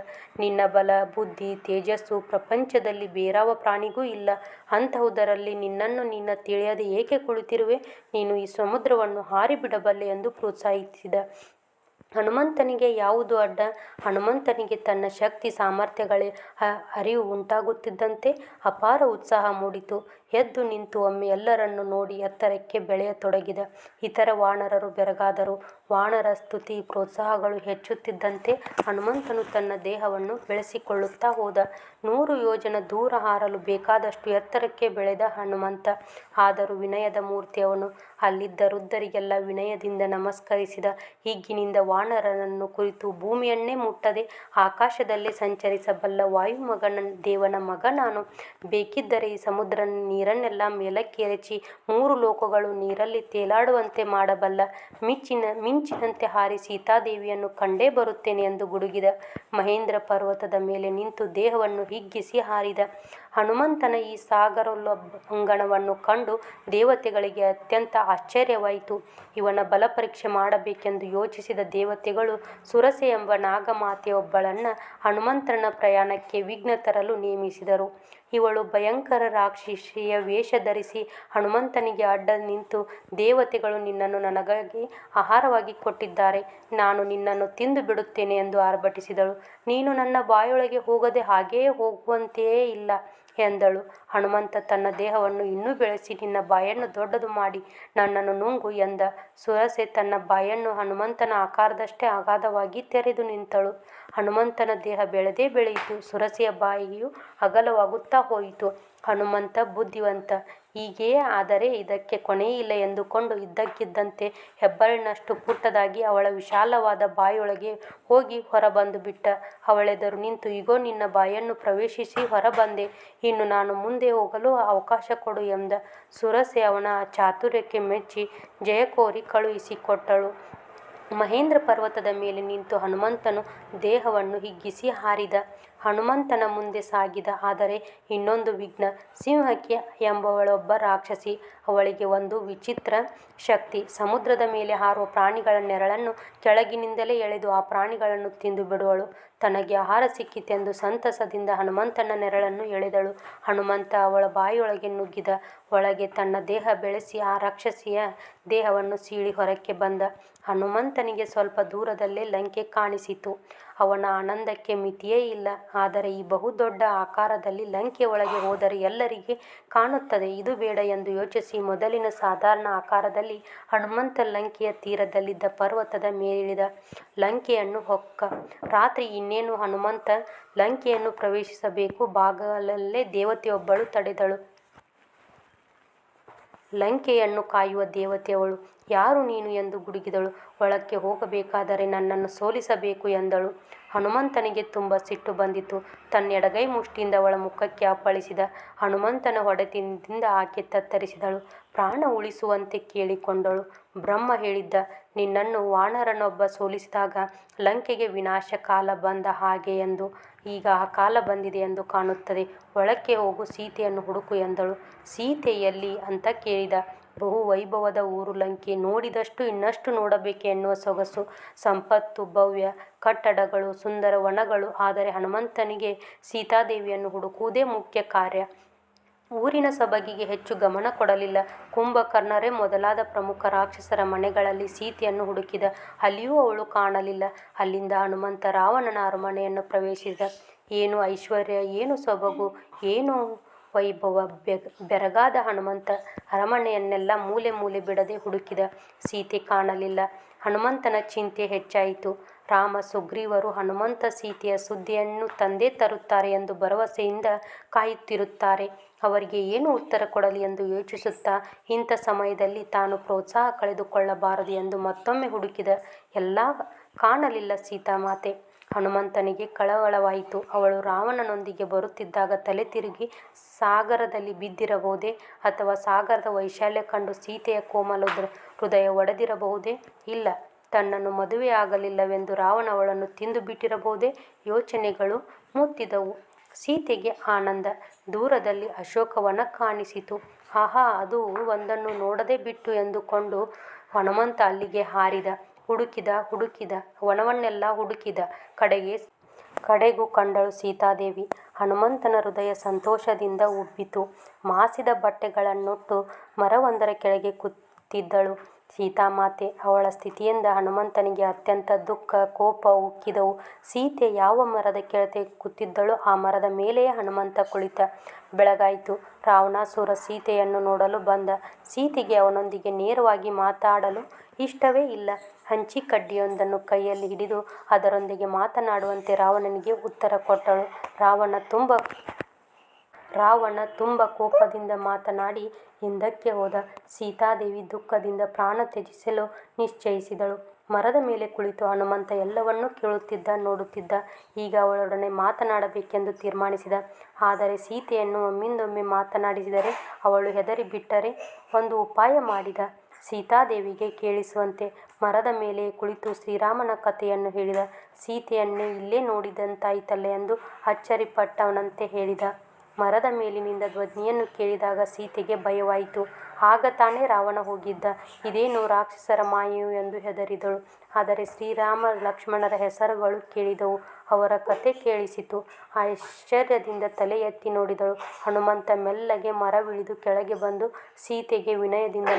Speaker 1: ನಿನ್ನ ಬಲ, ಬುದ್ಧಿ, ತೇಜಸ್ಸು ಪ್ರಪಂಚದಲ್ಲಿ ಬೇರಾವ ಪ್ರಾಣಿಗೂ ಇಲ್ಲ. ಅಂತಹುದರಲ್ಲಿ ನಿನ್ನನ್ನು ನೀನು ತಿಳಿಯದೆ ಏಕೆ ಕುಳಿತಿರುವೆ? ನೀನು ಈ ಸಮುದ್ರವನ್ನು ಹಾರಿಬಿಡಬಲ್ಲೆ ಎಂದು ಪ್ರೋತ್ಸಾಹಿಸಿದ. ಹನುಮಂತನಿಗೆ ಯಾವುದು ಅಡ್ಡ? ಹನುಮಂತನಿಗೆ ತನ್ನ ಶಕ್ತಿ ಸಾಮರ್ಥ್ಯಗಳ ಅರಿವು ಉಂಟಾಗುತ್ತಿದ್ದಂತೆ ಅಪಾರ ಉತ್ಸಾಹ ಮೂಡಿತು. ಎದ್ದು ನಿಂತು ಒಮ್ಮೆ ಎಲ್ಲರನ್ನು ನೋಡಿ ಎತ್ತರಕ್ಕೆ ಬೆಳೆಯತೊಡಗಿದ. ಇತರ ವಾನರರು ಬೆರಗಾದರು. ವಾನರ ಸ್ತುತಿ ಪ್ರೋತ್ಸಾಹಗಳು ಹೆಚ್ಚುತ್ತಿದ್ದಂತೆ ಹನುಮಂತನು ತನ್ನ ದೇಹವನ್ನು ಬೆಳೆಸಿಕೊಳ್ಳುತ್ತಾ ಹೋದ. 100 ಯೋಜನ ದೂರ ಹಾರಲು ಬೇಕಾದಷ್ಟು ಎತ್ತರಕ್ಕೆ ಬೆಳೆದ ಹನುಮಂತ. ಆದರೂ ವಿನಯದ ಮೂರ್ತಿಯವನು. ಅಲ್ಲಿದ್ದ ವೃದ್ಧರಿಗೆಲ್ಲ ವಿನಯದಿಂದ ನಮಸ್ಕರಿಸಿದ. ಹಿಗ್ಗಿನಿಂದ ವಾನರನನ್ನು ಕುರಿತು, ಭೂಮಿಯನ್ನೇ ಮುಟ್ಟದೆ ಆಕಾಶದಲ್ಲೇ ಸಂಚರಿಸಬಲ್ಲ ವಾಯುಮಗನ ದೇವನ ಮಗ ನಾನು. ಬೇಕಿದ್ದರೆ ಈ ಸಮುದ್ರ ನೀರನ್ನೆಲ್ಲ ಮೇಲಕ್ಕೇರಿಸಿ 3 ಲೋಕಗಳು ನೀರಲ್ಲಿ ತೇಲಾಡುವಂತೆ ಮಾಡಬಲ್ಲ. ಮಿಂಚಿನಂತೆ ಹಾರಿ ಸೀತಾದೇವಿಯನ್ನು ಕಂಡೇ ಬರುತ್ತೇನೆ ಎಂದು ಗುಡುಗಿದ. ಮಹೇಂದ್ರ ಪರ್ವತದ ಮೇಲೆ ನಿಂತು ದೇಹವನ್ನು ಹಿಗ್ಗಿಸಿ ಹಾರಿದ. ಹನುಮಂತನ ಈ ಸಾಗರೋಲ್ಲಂಘನವನ್ನು ಕಂಡು ದೇವತೆಗಳಿಗೆ ಅತ್ಯಂತ ಆಶ್ಚರ್ಯವಾಯಿತು. ಇವನ ಬಲಪರೀಕ್ಷೆ ಮಾಡಬೇಕೆಂದು ಯೋಚಿಸಿದ ದೇವತೆಗಳು ಸುರಸೆ ಎಂಬ ನಾಗಮಾತೆಯೊಬ್ಬಳನ್ನು ಹನುಮಂತನ ಪ್ರಯಾಣಕ್ಕೆ ವಿಘ್ನ ತರಲು ನೇಮಿಸಿದರು. ಇವಳು ಭಯಂಕರ ರಾಕ್ಷಸಿಯ ವೇಷ ಧರಿಸಿ ಹನುಮಂತನಿಗೆ ಅಡ್ಡ ನಿಂತು, ದೇವತೆಗಳು ನಿನ್ನನ್ನು ನನಗಾಗಿ ಆಹಾರವಾಗಿ ಕೊಟ್ಟಿದ್ದಾರೆ, ನಾನು ನಿನ್ನನ್ನು ತಿಂದು ಬಿಡುತ್ತೇನೆ ಎಂದು ಆರ್ಭಟಿಸಿದಳು. ನೀನು ನನ್ನ ಬಾಯೊಳಗೆ ಹೋಗದೆ ಹಾಗೆಯೇ ಹೋಗುವಂತೆಯೇ ಇಲ್ಲ ಎಂದಳು. ಹನುಮಂತ ತನ್ನ ದೇಹವನ್ನು ಇನ್ನೂ ಬೆಳೆಸಿ, ನಿನ್ನ ಬಾಯನ್ನು ದೊಡ್ಡದು ಮಾಡಿ ನನ್ನನ್ನು ನುಂಗು ಎಂದ. ಸುರಸೆ ತನ್ನ ಬಾಯನ್ನು ಹನುಮಂತನ ಆಕಾರದಷ್ಟೇ ಅಗಾಧವಾಗಿ ತೆರೆದು ನಿಂತಳು. ಹನುಮಂತನ ದೇಹ ಬೆಳೆದೇ ಬೆಳೆಯಿತು. ಸುರಸೆಯ ಬಾಯಿಯು ಅಗಲವಾಗುತ್ತಾ ಹೋಯಿತು. ಹನುಮಂತ ಬುದ್ಧಿವಂತ. ಹೀಗೆಯೇ ಆದರೆ ಇದಕ್ಕೆ ಕೊನೆಯಿಲ್ಲ ಎಂದುಕೊಂಡು ಇದ್ದಕ್ಕಿದ್ದಂತೆ ಹೆಬ್ಬೆರಳಿನಷ್ಟು ಪುಟ್ಟದಾಗಿ ಅವಳ ವಿಶಾಲವಾದ ಬಾಯೊಳಗೆ ಹೋಗಿ ಹೊರಬಂದು ಬಿಟ್ಟ. ಅವಳೆದುರು ನಿಂತು, ಇಗೋ ನಿನ್ನ ಬಾಯನ್ನು ಪ್ರವೇಶಿಸಿ ಹೊರಬಂದೆ, ಇನ್ನು ನಾನು ಮುಂದೆ ಹೋಗಲು ಅವಕಾಶ ಕೊಡು ಎಂದ. ಸುರಸೆ ಅವನ ಚಾತುರ್ಯಕ್ಕೆ ಮೆಚ್ಚಿ ಜಯಕೋರಿ ಕಳುಹಿಸಿಕೊಟ್ಟಳು. ಮಹೇಂದ್ರ ಪರ್ವತದ ಮೇಲೆ ನಿಂತು ಹನುಮಂತನು ದೇಹವನ್ನು ಹಿಗ್ಗಿಸಿ ಹಾರಿದ. ಹನುಮಂತನ ಮುಂದೆ ಸಾಗಿದ. ಆದರೆ ಇನ್ನೊಂದು ವಿಘ್ನ. ಸಿಂಹಕ್ಕೆ ಎಂಬವಳೊಬ್ಬ ರಾಕ್ಷಸಿ. ಅವಳಿಗೆ ಒಂದು ವಿಚಿತ್ರ ಶಕ್ತಿ. ಸಮುದ್ರದ ಮೇಲೆ ಹಾರುವ ಪ್ರಾಣಿಗಳ ನೆರಳನ್ನು ಕೆಳಗಿನಿಂದಲೇ ಎಳೆದು ಆ ಪ್ರಾಣಿಗಳನ್ನು ತಿಂದು ಬಿಡುವಳು. ತನಗೆ ಆಹಾರ ಸಿಕ್ಕಿತೆಂದು ಸಂತಸದಿಂದ ಹನುಮಂತನ ನೆರಳನ್ನು ಎಳೆದಳು. ಹನುಮಂತ ಅವಳ ಬಾಯೊಳಗೆ ನುಗ್ಗಿದ. ಒಳಗೆ ತನ್ನ ದೇಹ ಬೆಳೆಸಿ ಆ ರಾಕ್ಷಸಿಯ ದೇಹವನ್ನು ಸೀಳಿ ಹೊರಕ್ಕೆ ಬಂದ. ಹನುಮಂತನಿಗೆ ಸ್ವಲ್ಪ ದೂರದಲ್ಲೇ ಲಂಕೆ ಕಾಣಿಸಿತು. ಅವನ ಆನಂದಕ್ಕೆ ಮಿತಿಯೇ ಇಲ್ಲ. ಆದರೆ ಈ ಬಹುದೊಡ್ಡ ಆಕಾರದಲ್ಲಿ ಲಂಕೆ ಒಳಗೆ ಹೋದರೆ ಎಲ್ಲರಿಗೆ ಕಾಣುತ್ತದೆ, ಇದು ಬೇಡ ಎಂದು ಯೋಚಿಸಿ ಮೊದಲಿನ ಸಾಧಾರಣ ಆಕಾರದಲ್ಲಿ ಹನುಮಂತ ಲಂಕೆಯ ತೀರದಲ್ಲಿದ್ದ ಪರ್ವತದ ಮೇಲಿಳಿದ. ಲಂಕೆಯನ್ನು ಹೊಕ್ಕ. ರಾತ್ರಿ ಇನ್ನೇನು ಹನುಮಂತ ಲಂಕೆಯನ್ನು ಪ್ರವೇಶಿಸಬೇಕು. ಬಾಗಲಲ್ಲೇ ದೇವತೆಯೊಬ್ಬಳು ತಡೆದಳು. ಲಂಕೆಯನ್ನು ಕಾಯುವ ದೇವತೆಯವಳು. ಯಾರು ನೀನು ಎಂದು ಗುಡುಗಿದಳು. ಒಳಕ್ಕೆ ಹೋಗಬೇಕಾದರೆ ನನ್ನನ್ನು ಸೋಲಿಸಬೇಕು ಎಂದಳು. ಹನುಮಂತನಿಗೆ ತುಂಬ ಸಿಟ್ಟು ಬಂದಿತು. ತನ್ನ ಎಡಗೈ ಮುಷ್ಟಿಯಿಂದ ಅವಳ ಮುಖಕ್ಕೆ ಅಪ್ಪಳಿಸಿದ. ಹನುಮಂತನ ಹೊಡೆತದಿಂದ ಆಕೆ ತತ್ತರಿಸಿದಳು. ಪ್ರಾಣ ಉಳಿಸುವಂತೆ ಕೇಳಿಕೊಂಡಳು. ಬ್ರಹ್ಮ ಹೇಳಿದ್ದ, ನಿನ್ನನ್ನು ವಾನರನೊಬ್ಬ ಸೋಲಿಸಿದಾಗ ಲಂಕೆಗೆ ವಿನಾಶ ಕಾಲ ಬಂದ ಹಾಗೆ ಎಂದು. ಈಗ ಆ ಕಾಲ ಬಂದಿದೆ ಎಂದು ಕಾಣುತ್ತದೆ. ಒಳಕ್ಕೆ ಹೋಗು, ಸೀತೆಯನ್ನು ಹುಡುಕು ಎಂದಳು. ಸೀತೆ ಎಲ್ಲಿ ಅಂತ ಕೇಳಿದ. ಬಹು ವೈಭವದ ಊರು ಲಂಕೆ, ನೋಡಿದಷ್ಟು ಇನ್ನಷ್ಟು ನೋಡಬೇಕೆ ಎನ್ನುವ ಸೊಗಸು, ಸಂಪತ್ತು, ಭವ್ಯ ಕಟ್ಟಡಗಳು, ಸುಂದರ ವನಗಳು. ಆದರೆ ಹನುಮಂತನಿಗೆ ಸೀತಾದೇವಿಯನ್ನು ಹುಡುಕುವುದೇ ಮುಖ್ಯ ಕಾರ್ಯ. ಊರಿನ ಸೊಬಗಿಗೆ ಹೆಚ್ಚು ಗಮನ ಕೊಡಲಿಲ್ಲ. ಕುಂಭಕರ್ಣರೇ ಮೊದಲಾದ ಪ್ರಮುಖ ರಾಕ್ಷಸರ ಮನೆಗಳಲ್ಲಿ ಸೀತೆಯನ್ನು ಹುಡುಕಿದ. ಅಲ್ಲಿಯೂ ಅವಳು ಕಾಣಲಿಲ್ಲ. ಅಲ್ಲಿಂದ ಹನುಮಂತ ರಾವಣನ ಅರಮನೆಯನ್ನು ಪ್ರವೇಶಿಸಿದ. ಏನು ಐಶ್ವರ್ಯ, ಏನು ಸೊಬಗು, ಏನು ವೈಭವ! ಬೆರಗಾದ ಹನುಮಂತ ಅರಮನೆಯನ್ನೆಲ್ಲ ಮೂಲೆ ಮೂಲೆ ಬಿಡದೆ ಹುಡುಕಿದ. ಸೀತೆ ಕಾಣಲಿಲ್ಲ. ಹನುಮಂತನ ಚಿಂತೆ ಹೆಚ್ಚಾಯಿತು. ರಾಮ, ಸುಗ್ರೀವರು ಹನುಮಂತ ಸೀತೆಯ ಸುದ್ದಿಯನ್ನು ತಂದೇ ತರುತ್ತಾರೆ ಎಂದು ಭರವಸೆಯಿಂದ ಕಾಯುತ್ತಿರುತ್ತಾರೆ. ಅವರಿಗೆ ಏನು ಉತ್ತರ ಕೊಡಲಿ ಎಂದು ಯೋಚಿಸುತ್ತಾ, ಇಂಥ ಸಮಯದಲ್ಲಿ ತಾನು ಪ್ರೋತ್ಸಾಹ ಕಳೆದುಕೊಳ್ಳಬಾರದು ಎಂದು ಮತ್ತೊಮ್ಮೆ ಹುಡುಕಿದ. ಎಲ್ಲ ಕಾಣಲಿಲ್ಲ ಸೀತಾಮಾತೆ. ಹನುಮಂತನಿಗೆ ಕಳವಳವಾಯಿತು. ಅವಳು ರಾವಣನೊಂದಿಗೆ ಬರುತ್ತಿದ್ದಾಗ ತಲೆ ತಿರುಗಿ ಸಾಗರದಲ್ಲಿ ಬಿದ್ದಿರಬಹುದೇ? ಅಥವಾ ಸಾಗರದ ವೈಶಾಲ್ಯ ಕಂಡು ಸೀತೆಯ ಕೋಮಲ ಹೃದಯ ಒಡೆದಿರಬಹುದೇ? ಇಲ್ಲ, ತನ್ನನ್ನು ಮದುವೆಯಾಗಲಿಲ್ಲವೆಂದು ರಾವಣ ಅವಳನ್ನು ತಿಂದು ಬಿಟ್ಟಿರಬಹುದೇ? ಯೋಚನೆಗಳು ಮುತ್ತಿದವು. ಸೀತೆಗೆ ಆನಂದ. ದೂರದಲ್ಲಿ ಅಶೋಕವನ ಕಾಣಿಸಿತು. ಆಹಾ, ಅದು ಒಂದನ್ನು ನೋಡದೆ ಬಿಟ್ಟು ಎಂದುಕೊಂಡು ಹನುಮಂತ ಅಲ್ಲಿಗೆ ಹಾರಿದ. ಹುಡುಕಿದ ವನವನ್ನೆಲ್ಲ ಹುಡುಕಿದ. ಕಡೆಗೂ ಕಂಡಳು ಸೀತಾದೇವಿ. ಹನುಮಂತನ ಹೃದಯ ಸಂತೋಷದಿಂದ ಉಬ್ಬಿತು. ಮಾಸಿದ ಬಟ್ಟೆಗಳನ್ನುಟ್ಟು ಮರವೊಂದರ ಕೆಳಗೆ ಕೂತಿದ್ದಳು ಸೀತಾಮಾತೆ. ಅವಳ ಸ್ಥಿತಿಯಿಂದ ಹನುಮಂತನಿಗೆ ಅತ್ಯಂತ ದುಃಖ, ಕೋಪ ಉಕ್ಕಿದವು. ಸೀತೆ ಯಾವ ಮರದ ಕೆಳಗೆ ಕೂತಿದ್ದಳೋ ಆ ಮರದ ಮೇಲೆಯೇ ಹನುಮಂತ ಕುಳಿತ. ಬೆಳಗಾಯಿತು. ರಾವಣಾಸುರ ಸೀತೆಯನ್ನು ನೋಡಲು ಬಂದ. ಸೀತೆಗೆ ಅವನೊಂದಿಗೆ ನೇರವಾಗಿ ಮಾತಾಡಲು ಇಷ್ಟವೇ ಇಲ್ಲ. ಹಂಚಿ ಕಡ್ಡಿಯೊಂದನ್ನು ಕೈಯಲ್ಲಿ ಹಿಡಿದು ಅದರೊಂದಿಗೆ ಮಾತನಾಡುವಂತೆ ರಾವಣನಿಗೆ ಉತ್ತರ ಕೊಟ್ಟಳು. ರಾವಣ ತುಂಬ ಕೋಪದಿಂದ ಮಾತನಾಡಿ ಹಿಂದಕ್ಕೆ ಹೋದ. ಸೀತಾದೇವಿ ದುಃಖದಿಂದ ಪ್ರಾಣ ತ್ಯಜಿಸಲು ನಿಶ್ಚಯಿಸಿದಳು. ಮರದ ಮೇಲೆ ಕುಳಿತು ಹನುಮಂತ ಎಲ್ಲವನ್ನೂ ಕೇಳುತ್ತಿದ್ದ, ನೋಡುತ್ತಿದ್ದ. ಈಗ ಅವಳೊಡನೆ ಮಾತನಾಡಬೇಕೆಂದು ತೀರ್ಮಾನಿಸಿದ. ಆದರೆ ಸೀತೆಯನ್ನು ಒಮ್ಮಿಂದೊಮ್ಮೆ ಮಾತನಾಡಿಸಿದರೆ ಅವಳು ಹೆದರಿ ಬಿಟ್ಟರೆ ಒಂದು ಉಪಾಯ ಮಾಡಿದ. ಸೀತಾದೇವಿಗೆ ಕೇಳಿಸುವಂತೆ ಮರದ ಮೇಲೆ ಕುಳಿತು ಶ್ರೀರಾಮನ ಕಥೆಯನ್ನು ಹೇಳಿದ. ಸೀತೆಯನ್ನೇ ಇಲ್ಲೇ ನೋಡಿದಂತಾಯಿತಲ್ಲ ಎಂದು ಅಚ್ಚರಿಪಟ್ಟವನಂತೆ ಹೇಳಿದ. ಮರದ ಮೇಲಿನಿಂದ ಧ್ವನಿಯನ್ನು ಕೇಳಿದಾಗ ಸೀತೆಗೆ ಭಯವಾಯಿತು. ಆಗ ತಾನೇ ರಾವಣ ಹೋಗಿದ್ದ. ಇದೇನು ರಾಕ್ಷಸರ ಮಾಯೆಯೋ ಎಂದು ಹೆದರಿದಳು. ಆದರೆ ಶ್ರೀರಾಮ ಲಕ್ಷ್ಮಣರ ಹೆಸರುಗಳು ಕೇಳಿದವು. ಅವರ ಕತೆ ಕೇಳಿಸಿತು. ಆಶ್ಚರ್ಯದಿಂದ ತಲೆ ಎತ್ತಿ ನೋಡಿದಳು. ಹನುಮಂತ ಮೆಲ್ಲಗೆ ಮರವಿಳಿದು ಕೆಳಗೆ ಬಂದು ಸೀತೆಗೆ ವಿನಯದಿಂದ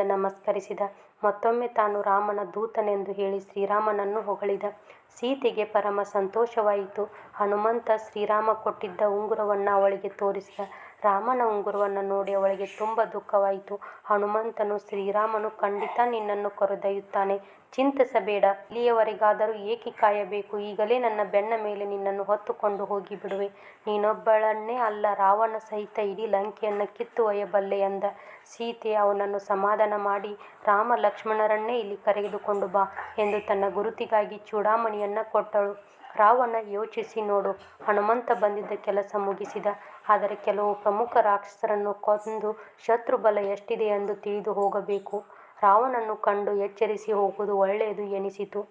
Speaker 1: ನಮಸ್ಕರಿಸಿದ. ಮತ್ತೊಮ್ಮೆ ತಾನು ರಾಮನ ದೂತನೆಂದು ಹೇಳಿ ಶ್ರೀರಾಮನನ್ನು ಹೊಗಳಿದ. ಸೀತೆಗೆ ಪರಮ ಸಂತೋಷವಾಯಿತು. ಹನುಮಂತ ಶ್ರೀರಾಮ ಕೊಟ್ಟಿದ್ದ ಉಂಗುರವನ್ನು ಅವಳಿಗೆ ತೋರಿಸಿದ. ರಾಮನ ಉಂಗುರವನ್ನು ನೋಡಿ ಅವಳಿಗೆ ತುಂಬ ದುಃಖವಾಯಿತು. ಹನುಮಂತನು, ಶ್ರೀರಾಮನು ಖಂಡಿತ ನಿನ್ನನ್ನು ಕರೆದೊಯ್ಯುತ್ತಾನೆ, ಚಿಂತಿಸಬೇಡ. ಇಲ್ಲಿಯವರೆಗಾದರೂ ಏಕೆ ಕಾಯಬೇಕು? ಈಗಲೇ ನನ್ನ ಬೆನ್ನ ಮೇಲೆ ನಿನ್ನನ್ನು ಹೊತ್ತುಕೊಂಡು ಹೋಗಿ ಬಿಡುವೆ. ನೀನೊಬ್ಬಳನ್ನೇ ಅಲ್ಲ, ರಾವಣ ಸಹಿತ ಇಡೀ ಲಂಕೆಯನ್ನು ಕಿತ್ತು ಒಯ್ಯಬಲ್ಲೆ ಎಂದ. ಸೀತೆ ಅವನನ್ನು ಸಮಾಧಾನ ಮಾಡಿ, ರಾಮ ಲಕ್ಷ್ಮಣರನ್ನೇ ಇಲ್ಲಿ ಕರೆದುಕೊಂಡು ಬಾ ಎಂದು ತನ್ನ ಗುರುತಿಗಾಗಿ ಚೂಡಾಮಣಿಯನ್ನು ಕೊಟ್ಟಳು. ರಾವಣ ಯೋಚಿಸಿ ನೋಡು, ಹನುಮಂತ ಬಂದಿದ್ದ ಕೆಲಸ ಮುಗಿಸಿದ. ಆದರೆ ಕೆಲವು ಪ್ರಮುಖ ರಾಕ್ಷಸರನ್ನು ಕೊಂದು ಶತ್ರುಬಲ ಎಷ್ಟಿದೆ ಎಂದು ತಿಳಿದು ಹೋಗಬೇಕು. ರಾವಣನನ್ನು ಕಂಡು ಎಚ್ಚರಿಸಿ ಹೋಗುವುದು ಒಳ್ಳೆಯದು ಎನಿಸಿತು.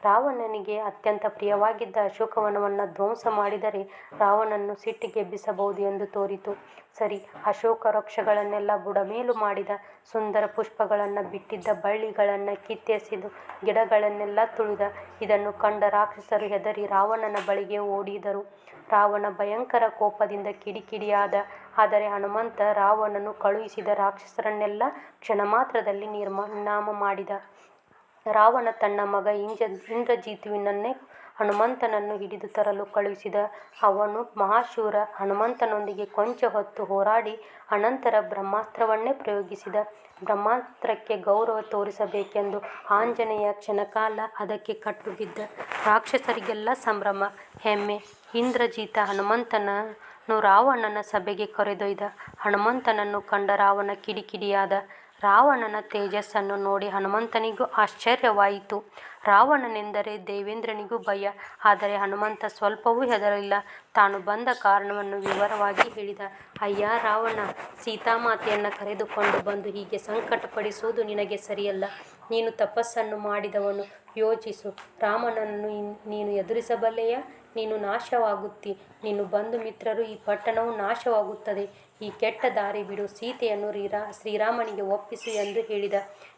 Speaker 1: ರಾವಣನಿಗೆ ಅತ್ಯಂತ ಪ್ರಿಯವಾಗಿದ್ದ ಅಶೋಕವನವನ್ನು ಧ್ವಂಸ ಮಾಡಿದರೆ ರಾವಣನನ್ನು ಸಿಟ್ಟಿಗೆಬ್ಬಿಸಬಹುದು ಎಂದು ತೋರಿತು. ಸರಿ, ಅಶೋಕ ವೃಕ್ಷಗಳನ್ನೆಲ್ಲ ಬುಡಮೇಲು ಮಾಡಿದ. ಸುಂದರ ಪುಷ್ಪಗಳನ್ನು ಬಿಟ್ಟಿದ್ದ ಬಳ್ಳಿಗಳನ್ನು ಕಿತ್ತೆಸೆದು ಗಿಡಗಳನ್ನೆಲ್ಲ ತುಳಿದ. ಇದನ್ನು ಕಂಡ ರಾಕ್ಷಸರು ಹೆದರಿ ರಾವಣನ ಬಳಿಗೆ ಓಡಿದರು. ರಾವಣ ಭಯಂಕರ ಕೋಪದಿಂದ ಕಿಡಿಕಿಡಿಯಾದ. ಆದರೆ ಹನುಮಂತ ರಾವಣನು ಕಳುಹಿಸಿದ ರಾಕ್ಷಸರನ್ನೆಲ್ಲ ಕ್ಷಣಮಾತ್ರದಲ್ಲಿ ನಿರ್ನಾಮ ಮಾಡಿದ. ರಾವಣ ತನ್ನ ಮಗ ಇಂದ್ರಜಿತುವಿನನ್ನೇ ಹನುಮಂತನನ್ನು ಹಿಡಿದು ತರಲು ಕಳುಹಿಸಿದ. ಅವನು ಮಹಾಶೂರ. ಹನುಮಂತನೊಂದಿಗೆ ಕೊಂಚ ಹೊತ್ತು ಹೋರಾಡಿ ಅನಂತರ ಬ್ರಹ್ಮಾಸ್ತ್ರವನ್ನೇ ಪ್ರಯೋಗಿಸಿದ. ಬ್ರಹ್ಮಾಸ್ತ್ರಕ್ಕೆ ಗೌರವ ತೋರಿಸಬೇಕೆಂದು ಆಂಜನೇಯ ಕ್ಷಣಕಾಲ ಅದಕ್ಕೆ ಕಟ್ಟು ಬಿದ್ದ. ರಾಕ್ಷಸರಿಗೆಲ್ಲ ಸಂಭ್ರಮ, ಹೆಮ್ಮೆ. ಇಂದ್ರಜಿತ ಹನುಮಂತನನ್ನು ರಾವಣನ ಸಭೆಗೆ ಕರೆದೊಯ್ದ. ಹನುಮಂತನನ್ನು ಕಂಡ ರಾವಣ ಕಿಡಿಕಿಡಿಯಾದ. ರಾವಣನ ತೇಜಸ್ಸನ್ನು ನೋಡಿ ಹನುಮಂತನಿಗೂ ಆಶ್ಚರ್ಯವಾಯಿತು. ರಾವಣನೆಂದರೆ ದೇವೇಂದ್ರನಿಗೂ ಭಯ. ಆದರೆ ಹನುಮಂತ ಸ್ವಲ್ಪವೂ ಹೆದರಲಿಲ್ಲ. ತಾನು ಬಂದ ಕಾರಣವನ್ನು ವಿವರವಾಗಿ ಹೇಳಿದ. ಅಯ್ಯ ರಾವಣ, ಸೀತಾಮಾತೆಯನ್ನು ಕರೆದುಕೊಂಡು ಬಂದು ಹೀಗೆ ಸಂಕಟಪಡಿಸುವುದು ನಿನಗೆ ಸರಿಯಲ್ಲ. ನೀನು ತಪಸ್ಸನ್ನು ಮಾಡಿದವನು. ಯೋಚಿಸು, ರಾಮನನ್ನು ನೀನು ಎದುರಿಸಬಲ್ಲೆಯಾ? ನೀನು ನಾಶವಾಗುತ್ತಿ. ನೀನು ಬಂಧು ಮಿತ್ರರು, ಈ ಪಟ್ಟಣವು ನಾಶವಾಗುತ್ತದೆ. ಈ ಕೆಟ್ಟ ದಾರಿ ಬಿಡು. ಸೀತೆಯನ್ನು ಶ್ರೀರಾಮನಿಗೆ ಒಪ್ಪಿಸು ಎಂದು ಹೇಳಿದ.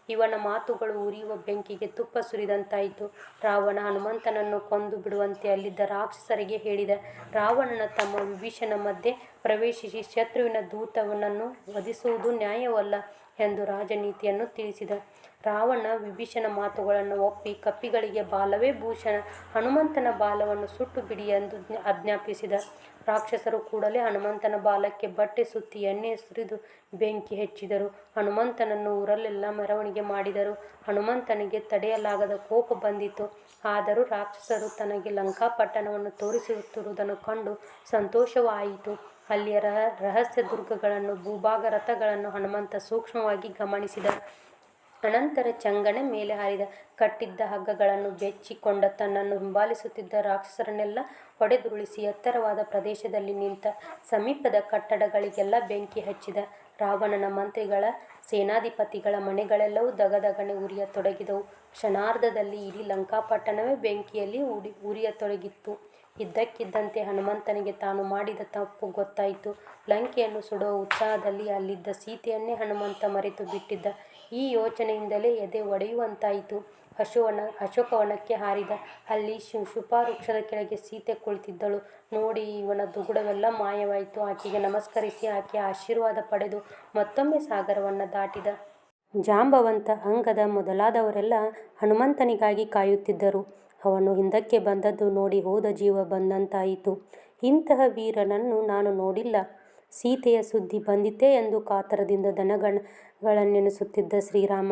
Speaker 1: ಇವನ ಮಾತುಗಳು ಉರಿಯುವ ಬೆಂಕಿಗೆ ತುಪ್ಪ ಸುರಿದಂತಾಯಿತು. ರಾವಣ ಹನುಮಂತನನ್ನು ಕೊಂದು ಬಿಡುವಂತೆ ಅಲ್ಲಿದ್ದ ರಾಕ್ಷಸರಿಗೆ ಹೇಳಿದ. ರಾವಣನ ತಮ್ಮ ವಿಭೀಷಣ ಮಧ್ಯೆ ಪ್ರವೇಶಿಸಿ ಶತ್ರುವಿನ ದೂತನನ್ನು ವಧಿಸುವುದು ನ್ಯಾಯವಲ್ಲ ಎಂದು ರಾಜನೀತಿಯನ್ನು ತಿಳಿಸಿದ. ರಾವಣ ವಿಭೀಷಣ ಮಾತುಗಳನ್ನು ಒಪ್ಪಿ ಕಪಿಗಳಿಗೆ ಬಾಲವೇ ಭೂಷಣ, ಹನುಮಂತನ ಬಾಲವನ್ನು ಸುಟ್ಟು ಬಿಡಿ ಎಂದು ಆಜ್ಞಾಪಿಸಿದ. ರಾಕ್ಷಸರು ಕೂಡಲೇ ಹನುಮಂತನ ಬಾಲಕ್ಕೆ ಬಟ್ಟೆ ಸುತ್ತಿ ಎಣ್ಣೆ ಸುರಿದು ಬೆಂಕಿ ಹಚ್ಚಿದರು. ಹನುಮಂತನನ್ನು ಊರಲ್ಲೆಲ್ಲ ಮೆರವಣಿಗೆ ಮಾಡಿದರು. ಹನುಮಂತನಿಗೆ ತಡೆಯಲಾಗದ ಕೋಪ ಬಂದಿತು. ಆದರೂ ರಾಕ್ಷಸರು ತನಗೆ ಲಂಕಾಪಟ್ಟಣವನ್ನು ತೋರಿಸುತ್ತಿರುವುದನ್ನು ಕಂಡು ಸಂತೋಷವಾಯಿತು. ಅಲ್ಲಿಯ ರಹಸ್ಯ ದುರ್ಗಗಳನ್ನು, ಭೂಭಾಗ ರಥಗಳನ್ನು ಹನುಮಂತ ಸೂಕ್ಷ್ಮವಾಗಿ ಗಮನಿಸಿದ. ಅನಂತರ ಚಂಗನೆ ಮೇಲೆ ಹಾರಿದ. ಕಟ್ಟಿದ್ದ ಹಗ್ಗಗಳನ್ನು ಬೆಚ್ಚಿಕೊಂಡ ತನ್ನನ್ನು ಹಿಂಬಾಲಿಸುತ್ತಿದ್ದ ರಾಕ್ಷಸರನ್ನೆಲ್ಲ ಹೊಡೆದುರುಳಿಸಿ ಎತ್ತರವಾದ ಪ್ರದೇಶದಲ್ಲಿ ನಿಂತ. ಸಮೀಪದ ಕಟ್ಟಡಗಳಿಗೆಲ್ಲ ಬೆಂಕಿ ಹಚ್ಚಿದ. ರಾವಣನ ಮಂತ್ರಿಗಳ, ಸೇನಾಧಿಪತಿಗಳ ಮನೆಗಳೆಲ್ಲವೂ ದಗದಗನೆ ಉರಿಯತೊಡಗಿದವು. ಕ್ಷಣಾರ್ಧದಲ್ಲಿ ಇಡೀ ಲಂಕಾಪಟ್ಟಣವೇ ಬೆಂಕಿಯಲ್ಲಿ ಉರಿಯತೊಡಗಿತ್ತು. ಇದ್ದಕ್ಕಿದ್ದಂತೆ ಹನುಮಂತನಿಗೆ ತಾನು ಮಾಡಿದ ತಪ್ಪು ಗೊತ್ತಾಯಿತು. ಲಂಕೆಯನ್ನು ಸುಡುವ ಉತ್ಸಾಹದಲ್ಲಿ ಅಲ್ಲಿದ್ದ ಸೀತೆಯನ್ನೇ ಹನುಮಂತ ಮರೆತು ಬಿಟ್ಟಿದ್ದ. ಈ ಯೋಚನೆಯಿಂದಲೇ ಎದೆ ಒಡೆಯುವಂತಾಯಿತು. ಅಶೋಕವನಕ್ಕೆ ಹಾರಿದ. ಅಲ್ಲಿ ಶುಪಾವೃಕ್ಷದ ಕೆಳಗೆ ಸೀತೆ ಕುಳಿತಿದ್ದಳು. ನೋಡಿ, ಇವನ ದುಗುಡವೆಲ್ಲ ಮಾಯವಾಯಿತು. ಆಕೆಗೆ ನಮಸ್ಕರಿಸಿ ಆಕೆಯ ಆಶೀರ್ವಾದ ಪಡೆದು ಮತ್ತೊಮ್ಮೆ ಸಾಗರವನ್ನು ದಾಟಿದ. ಜಾಂಬವಂತ, ಅಂಗದ ಮೊದಲಾದವರೆಲ್ಲ ಹನುಮಂತನಿಗಾಗಿ ಕಾಯುತ್ತಿದ್ದರು. ಅವನು ಹಿಂದಕ್ಕೆ ಬಂದದ್ದು ನೋಡಿ ಹೋದ ಜೀವ ಬಂದಂತಾಯಿತು. ಇಂತಹ ವೀರನನ್ನು ನಾನು ನೋಡಿಲ್ಲ. ಸೀತೆಯ ಸುದ್ದಿ ಬಂದಿತೇ ಎಂದು ಕಾತರದಿಂದ ದನಗಳನ್ನೆಣಿಸುತ್ತಿದ್ದ ಶ್ರೀರಾಮ.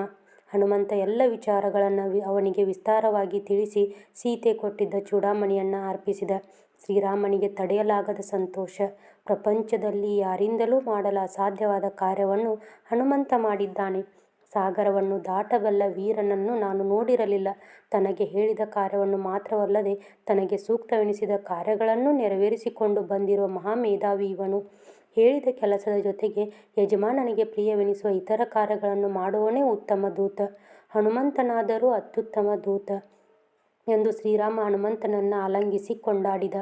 Speaker 1: ಹನುಮಂತ ಎಲ್ಲ ವಿಚಾರಗಳನ್ನು ಅವನಿಗೆ ವಿಸ್ತಾರವಾಗಿ ತಿಳಿಸಿ ಸೀತೆ ಕೊಟ್ಟಿದ್ದ ಚೂಡಾಮಣಿಯನ್ನು ಅರ್ಪಿಸಿದ. ಶ್ರೀರಾಮನಿಗೆ ತಡೆಯಲಾಗದ ಸಂತೋಷ. ಪ್ರಪಂಚದಲ್ಲಿ ಯಾರಿಂದಲೂ ಮಾಡಲು ಅಸಾಧ್ಯವಾದ ಕಾರ್ಯವನ್ನು ಹನುಮಂತ ಮಾಡಿದ್ದಾನೆ. ಸಾಗರವನ್ನು ದಾಟಬಲ್ಲ ವೀರನನ್ನು ನಾನು ನೋಡಿರಲಿಲ್ಲ. ತನಗೆ ಹೇಳಿದ ಕಾರ್ಯವನ್ನು ಮಾತ್ರವಲ್ಲದೆ ತನಗೆ ಸೂಕ್ತವೆನಿಸಿದ ಕಾರ್ಯಗಳನ್ನು ನೆರವೇರಿಸಿಕೊಂಡು ಬಂದಿರುವ ಮಹಾಮೇಧಾವಿ ಇವನು. ಹೇಳಿದ ಕೆಲಸದ ಜೊತೆಗೆ ಯಜಮಾನನಿಗೆ ಪ್ರಿಯವೆನಿಸುವ ಇತರ ಕಾರ್ಯಗಳನ್ನು ಮಾಡುವವನೇ ಉತ್ತಮ ದೂತ. ಹನುಮಂತನಾದರೂ ಅತ್ಯುತ್ತಮ ದೂತ ಎಂದು ಶ್ರೀರಾಮ ಹನುಮಂತನನ್ನು ಆಲಿಂಗಿಸಿ ಕೊಂಡಾಡಿದ.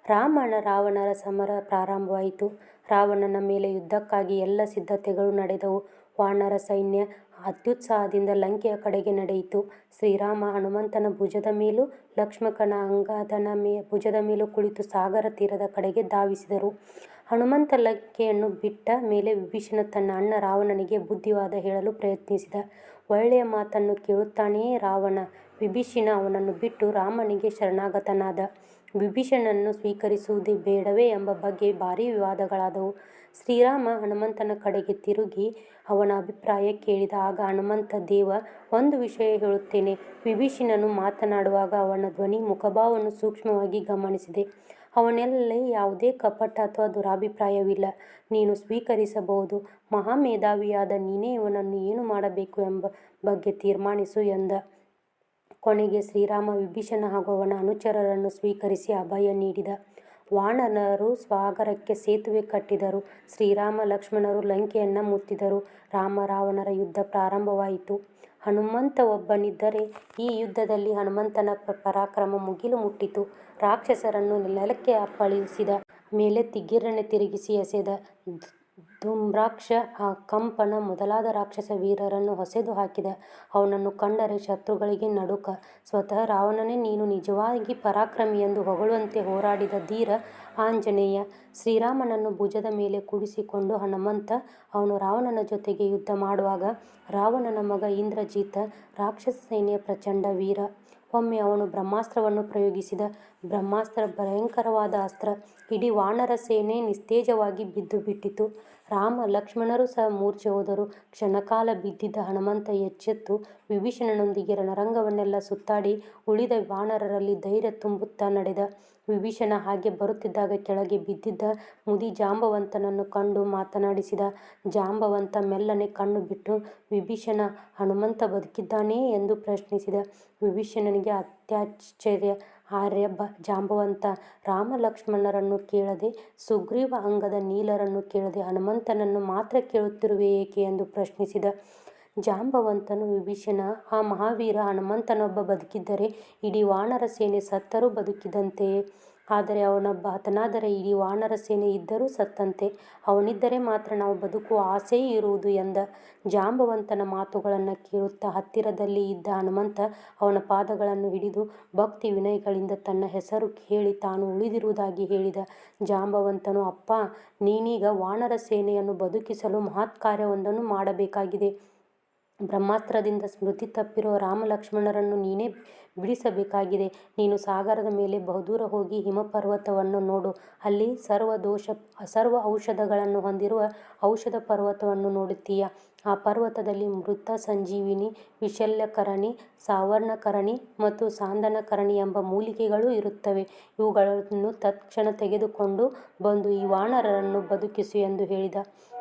Speaker 1: ರಾವಣರ ಸಮರ ಪ್ರಾರಂಭವಾಯಿತು. ರಾವಣನ ಮೇಲೆ ಯುದ್ಧಕ್ಕಾಗಿ ಎಲ್ಲ ಸಿದ್ಧತೆಗಳು ನಡೆದವು. ವಾನರ ಸೈನ್ಯ ಅತ್ಯುತ್ಸಾಹದಿಂದ ಲಂಕೆಯ ಕಡೆಗೆ ನಡೆಯಿತು. ಶ್ರೀರಾಮ ಹನುಮಂತನ ಭುಜದ ಮೇಲೂ ಲಕ್ಷ್ಮಣನ ಅಂಗದನ ಭುಜದ ಮೇಲೂ ಕುಳಿತು ಸಾಗರ ತೀರದ ಕಡೆಗೆ ಧಾವಿಸಿದರು. ಹನುಮಂತ ಲಂಕೆಯನ್ನು ಬಿಟ್ಟ ಮೇಲೆ ವಿಭೀಷಣ ತನ್ನ ಅಣ್ಣ ರಾವಣನಿಗೆ ಬುದ್ಧಿವಾದ ಹೇಳಲು ಪ್ರಯತ್ನಿಸಿದ. ಒಳ್ಳೆಯ ಮಾತನ್ನು ಕೇಳುತ್ತಾನೆಯೇ ರಾವಣ. ವಿಭೀಷಣ ಅವನನ್ನು ಬಿಟ್ಟು ರಾಮನಿಗೆ ಶರಣಾಗತನಾದ. ವಿಭೀಷಣನನ್ನು ಸ್ವೀಕರಿಸುವುದೇ ಬೇಡವೇ ಎಂಬ ಬಗ್ಗೆ ಭಾರೀ ವಿವಾದಗಳಾದವು. ಶ್ರೀರಾಮ ಹನುಮಂತನ ಕಡೆಗೆ ತಿರುಗಿ ಅವನ ಅಭಿಪ್ರಾಯ ಕೇಳಿದ. ಆಗ ಹನುಮಂತ, ದೇವ, ಒಂದು ವಿಷಯ ಹೇಳುತ್ತೇನೆ. ವಿಭೀಷಣನು ಮಾತನಾಡುವಾಗ ಅವನ ಧ್ವನಿ, ಮುಖಭಾವವನ್ನು ಸೂಕ್ಷ್ಮವಾಗಿ ಗಮನಿಸಿದೆ. ಅವನಲ್ಲಿ ಯಾವುದೇ ಕಪಟ ಅಥವಾ ದುರಭಿಪ್ರಾಯವಿಲ್ಲ. ನೀನು ಸ್ವೀಕರಿಸಬಹುದು. ಮಹಾಮೇಧಾವಿಯಾದ ನೀನೇ ಇವನನ್ನು ಏನು ಮಾಡಬೇಕು ಎಂಬ ಬಗ್ಗೆ ತೀರ್ಮಾನಿಸು ಎಂದ. ಕೊನೆಗೆ ಶ್ರೀರಾಮ ವಿಭೀಷಣ ಹಾಗೂ ಅವನ ಅನುಚರರನ್ನು ಸ್ವೀಕರಿಸಿ ಅಭಯ ನೀಡಿದ. ವಾನರರು ಸಾಗರಕ್ಕೆ ಸೇತುವೆ ಕಟ್ಟಿದರು. ಶ್ರೀರಾಮ ಲಕ್ಷ್ಮಣರು ಲಂಕೆಯನ್ನು ಮುತ್ತಿದರು. ರಾಮ ರಾವಣರ ಯುದ್ಧ ಪ್ರಾರಂಭವಾಯಿತು. ಹನುಮಂತ ಒಬ್ಬನಿದ್ದರೆ ಈ ಯುದ್ಧದಲ್ಲಿ ಹನುಮಂತನ ಪರಾಕ್ರಮ ಮುಗಿಲು ಮುಟ್ಟಿತು. ರಾಕ್ಷಸರನ್ನು ನೆಲಕ್ಕೆ ಅಪ್ಪಳಿಸಿದ ಮೇಲೆತ್ತಿ ಗಿರ್ರನೆ ತಿರುಗಿಸಿ ಎಸೆದ. ಧೂಮ್ರಾಕ್ಷ, ಕಂಪನ ಮೊದಲಾದ ರಾಕ್ಷಸ ವೀರರನ್ನು ಹೊಸೆದು ಹಾಕಿದ. ಅವನನ್ನು ಕಂಡರೆ ಶತ್ರುಗಳಿಗೆ ನಡುಕ. ಸ್ವತಃ ರಾವಣನೇ ನೀನು ನಿಜವಾಗಿ ಪರಾಕ್ರಮಿ ಎಂದು ಹೊಗಳುವಂತೆ ಹೋರಾಡಿದ ಧೀರ ಆಂಜನೇಯ. ಶ್ರೀರಾಮನನ್ನು ಭುಜದ ಮೇಲೆ ಕೂಡಿಸಿಕೊಂಡು ಹನುಮಂತ ಅವನು ರಾವಣನ ಜೊತೆಗೆ ಯುದ್ಧ ಮಾಡುವಾಗ ರಾವಣನ ಮಗ ಇಂದ್ರಜಿತ ರಾಕ್ಷಸ ಸೇನೆಯ ಪ್ರಚಂಡ ವೀರ. ಒಮ್ಮೆ ಅವನು ಬ್ರಹ್ಮಾಸ್ತ್ರವನ್ನು ಪ್ರಯೋಗಿಸಿದ. ಬ್ರಹ್ಮಾಸ್ತ್ರ ಭಯಂಕರವಾದ ಅಸ್ತ್ರ. ಇಡೀ ವಾನರ ಸೇನೆ ನಿಸ್ತೇಜವಾಗಿ ಬಿದ್ದು ಬಿಟ್ಟಿತು. ರಾಮ ಲಕ್ಷ್ಮಣರು ಸಹ ಮೂರ್ಛೆ ಹೋದರು. ಕ್ಷಣಕಾಲ ಬಿದ್ದಿದ್ದ ಹನುಮಂತ ಎಚ್ಚೆತ್ತು ವಿಭೀಷಣನೊಂದಿಗೆ ರಣರಂಗವನ್ನೆಲ್ಲ ಸುತ್ತಾಡಿ ಉಳಿದ ವಾನರರಲ್ಲಿ ಧೈರ್ಯ ತುಂಬುತ್ತಾ ನಡೆದ. ವಿಭೀಷಣ ಹಾಗೆ ಬರುತ್ತಿದ್ದಾಗ ಕೆಳಗೆ ಬಿದ್ದಿದ್ದ ಮುದಿ ಜಾಂಬವಂತನನ್ನು ಕಂಡು ಮಾತನಾಡಿಸಿದ. ಜಾಂಬವಂತ ಮೆಲ್ಲನೆ ಕಣ್ಣು ಬಿಟ್ಟು ವಿಭೀಷಣ, ಹನುಮಂತ ಬದುಕಿದ್ದಾನೇ ಎಂದು ಪ್ರಶ್ನಿಸಿದ. ವಿಭೀಷಣನಿಗೆ ಅತ್ಯಾಶ್ಚರ್ಯ. ಆರ್ಯ ಜಾಂಬವಂತ, ರಾಮ ಲಕ್ಷ್ಮಣರನ್ನು ಕೇಳದೆ, ಸುಗ್ರೀವ ಅಂಗದ ನೀಲರನ್ನು ಕೇಳದೆ ಹನುಮಂತನನ್ನು ಮಾತ್ರ ಕೇಳುತ್ತಿರುವೆ ಏಕೆ ಎಂದು ಪ್ರಶ್ನಿಸಿದ. ಜಾಂಬವಂತನು, ವಿಭೀಷಣ, ಆ ಮಹಾವೀರ ಹನುಮಂತನೊಬ್ಬ ಬದುಕಿದ್ದರೆ ಇಡೀ ವಾನರ ಸೇನೆ ಸತ್ತರೂ ಬದುಕಿದಂತೆಯೇ. ಆದರೆ ಅವನೊಬ್ಬ ಹತನಾದರೆ ಇಡೀ ವಾನರ ಸೇನೆ ಇದ್ದರೂ ಸತ್ತಂತೆ. ಅವನಿದ್ದರೆ ಮಾತ್ರ ನಾವು ಬದುಕುವ ಆಸೆಯೇ ಇರುವುದು ಎಂದ. ಜಾಂಬವಂತನ ಮಾತುಗಳನ್ನು ಕೇಳುತ್ತಾ ಹತ್ತಿರದಲ್ಲಿ ಇದ್ದ ಹನುಮಂತ ಅವನ ಪಾದಗಳನ್ನು ಹಿಡಿದು ಭಕ್ತಿ ವಿನಯಗಳಿಂದ ತನ್ನ ಹೆಸರು ಹೇಳಿ ತಾನು ಉಳಿದಿರುವುದಾಗಿ ಹೇಳಿದ. ಜಾಂಬವಂತನು, ಅಪ್ಪ, ನೀನೀಗ ವಾನರ ಸೇನೆಯನ್ನು ಬದುಕಿಸಲು ಮಹತ್ ಕಾರ್ಯವೊಂದನ್ನು ಮಾಡಬೇಕಾಗಿದೆ. ಬ್ರಹ್ಮಾಸ್ತ್ರದಿಂದ ಸ್ಮೃತಿ ತಪ್ಪಿರುವ ರಾಮ ಲಕ್ಷ್ಮಣರನ್ನು ನೀನೇ ಬಿಡಿಸಬೇಕಾಗಿದೆ. ನೀನು ಸಾಗರದ ಮೇಲೆ ಬಹುದೂರ ಹೋಗಿ ಹಿಮಪರ್ವತವನ್ನು ನೋಡು. ಅಲ್ಲಿ ಸರ್ವ ಔಷಧಗಳನ್ನು ಹೊಂದಿರುವ ಔಷಧ ಪರ್ವತವನ್ನು ನೋಡುತ್ತೀಯ. ಆ ಪರ್ವತದಲ್ಲಿ ಮೃತ ಸಂಜೀವಿನಿ, ವಿಶಲ್ಯಕರಣಿ, ಸಾವರ್ಣಕರಣಿ ಮತ್ತು ಸಾಂದನಕರಣಿ ಎಂಬ ಮೂಲಿಕೆಗಳು ಇರುತ್ತವೆ. ಇವುಗಳನ್ನು ತತ್ಕ್ಷಣ ತೆಗೆದುಕೊಂಡು ಬಂದು ಈ ವಾನರರನ್ನು ಬದುಕಿಸು ಎಂದು ಹೇಳಿದ.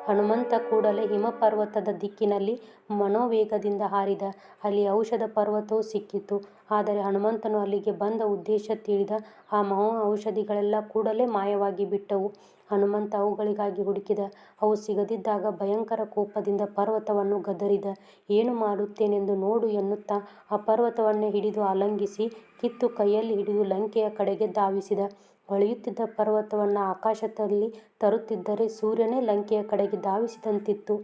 Speaker 1: ಹನುಮಂತ ಕೂಡಲೇ ಹಿಮಪರ್ವತದ ದಿಕ್ಕಿನಲ್ಲಿ ಮನೋವೇಗದಿಂದ ಹಾರಿದ. ಅಲ್ಲಿ ಔಷಧ ಪರ್ವತವು ಸಿಕ್ಕಿತು. ಆದರೆ ಹನುಮಂತನು ಅಲ್ಲಿಗೆ ಬಂದ ಉದ್ದೇಶ ತಿಳಿದ. ಆ ಮಹಾ ಔಷಧಿಗಳೆಲ್ಲ ಕೂಡಲೇ ಮಾಯವಾಗಿ ಬಿಟ್ಟವು. ಹನುಮಂತ ಅವುಗಳಿಗಾಗಿ ಹುಡುಕಿದ. ಅವು ಸಿಗದಿದ್ದಾಗ ಭಯಂಕರ ಕೋಪದಿಂದ ಪರ್ವತವನ್ನು ಗದರಿದ. ಏನು ಮಾಡುತ್ತೇನೆಂದು ನೋಡು ಎನ್ನುತ್ತಾ ಆ ಪರ್ವತವನ್ನೇ ಹಿಡಿದು ಆಲಂಗಿಸಿ ಕಿತ್ತು ಕೈಯಲ್ಲಿ ಹಿಡಿದು ಲಂಕೆಯ ಕಡೆಗೆ ಧಾವಿಸಿದ. ಹೊಳೆಯುತ್ತಿದ್ದ ಪರ್ವತವನ್ನು ಆಕಾಶದಲ್ಲಿ ತರುತ್ತಿದ್ದರೆ ಸೂರ್ಯನೇ ಲಂಕೆಯ ಕಡೆಗೆ ಧಾವಿಸಿದಂತಿತ್ತು.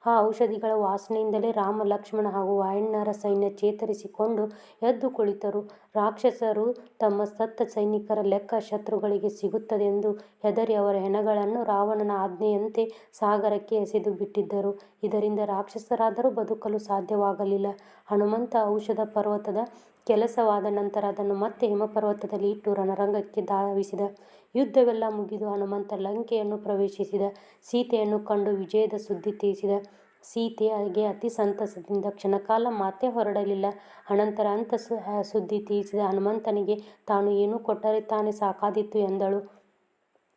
Speaker 1: ಆ ಔಷಧಿಗಳ ವಾಸನೆಯಿಂದಲೇ ರಾಮ, ಲಕ್ಷ್ಮಣ ಹಾಗೂ ವಾನರ ಸೈನ್ಯ ಚೇತರಿಸಿಕೊಂಡು ಎದ್ದು ಕುಳಿತರು. ರಾಕ್ಷಸರು ತಮ್ಮ ಸತ್ತ ಸೈನಿಕರ ಲೆಕ್ಕ ಶತ್ರುಗಳಿಗೆ ಸಿಗುತ್ತದೆಂದು ಹೆದರಿ ಅವರ ಹೆಣಗಳನ್ನು ರಾವಣನ ಆಜ್ಞೆಯಂತೆ ಸಾಗರಕ್ಕೆ ಎಸೆದು ಬಿಟ್ಟಿದ್ದರು. ಇದರಿಂದ ರಾಕ್ಷಸರಾದರೂ ಬದುಕಲು ಸಾಧ್ಯವಾಗಲಿಲ್ಲ. ಹನುಮಂತ ಔಷಧ ಪರ್ವತದ ಕೆಲಸವಾದ ನಂತರ ಅದನ್ನು ಮತ್ತೆ ಹಿಮಪರ್ವತದಲ್ಲಿ ಇಟ್ಟು ರಣರಂಗಕ್ಕೆ ಧಾವಿಸಿದ. ಯುದ್ಧವೆಲ್ಲ ಮುಗಿದು ಹನುಮಂತ ಲಂಕೆಯನ್ನು ಪ್ರವೇಶಿಸಿದ. ಸೀತೆಯನ್ನು ಕಂಡು ವಿಜಯದ ಸುದ್ದಿ ತಿಳಿಸಿದ. ಸೀತೆಗೆ ಅತಿ ಸಂತಸದಿಂದ ಕ್ಷಣಕಾಲ ಮಾತೇ ಹೊರಡಲಿಲ್ಲ. ಅನಂತರ ಸುದ್ದಿ ತಿಳಿಸಿದ ಹನುಮಂತನಿಗೆ ತಾನು ಏನು ಕೊಟ್ಟರೆ ತಾನೇ ಸಾಕಾದೀತು ಎಂದಳು.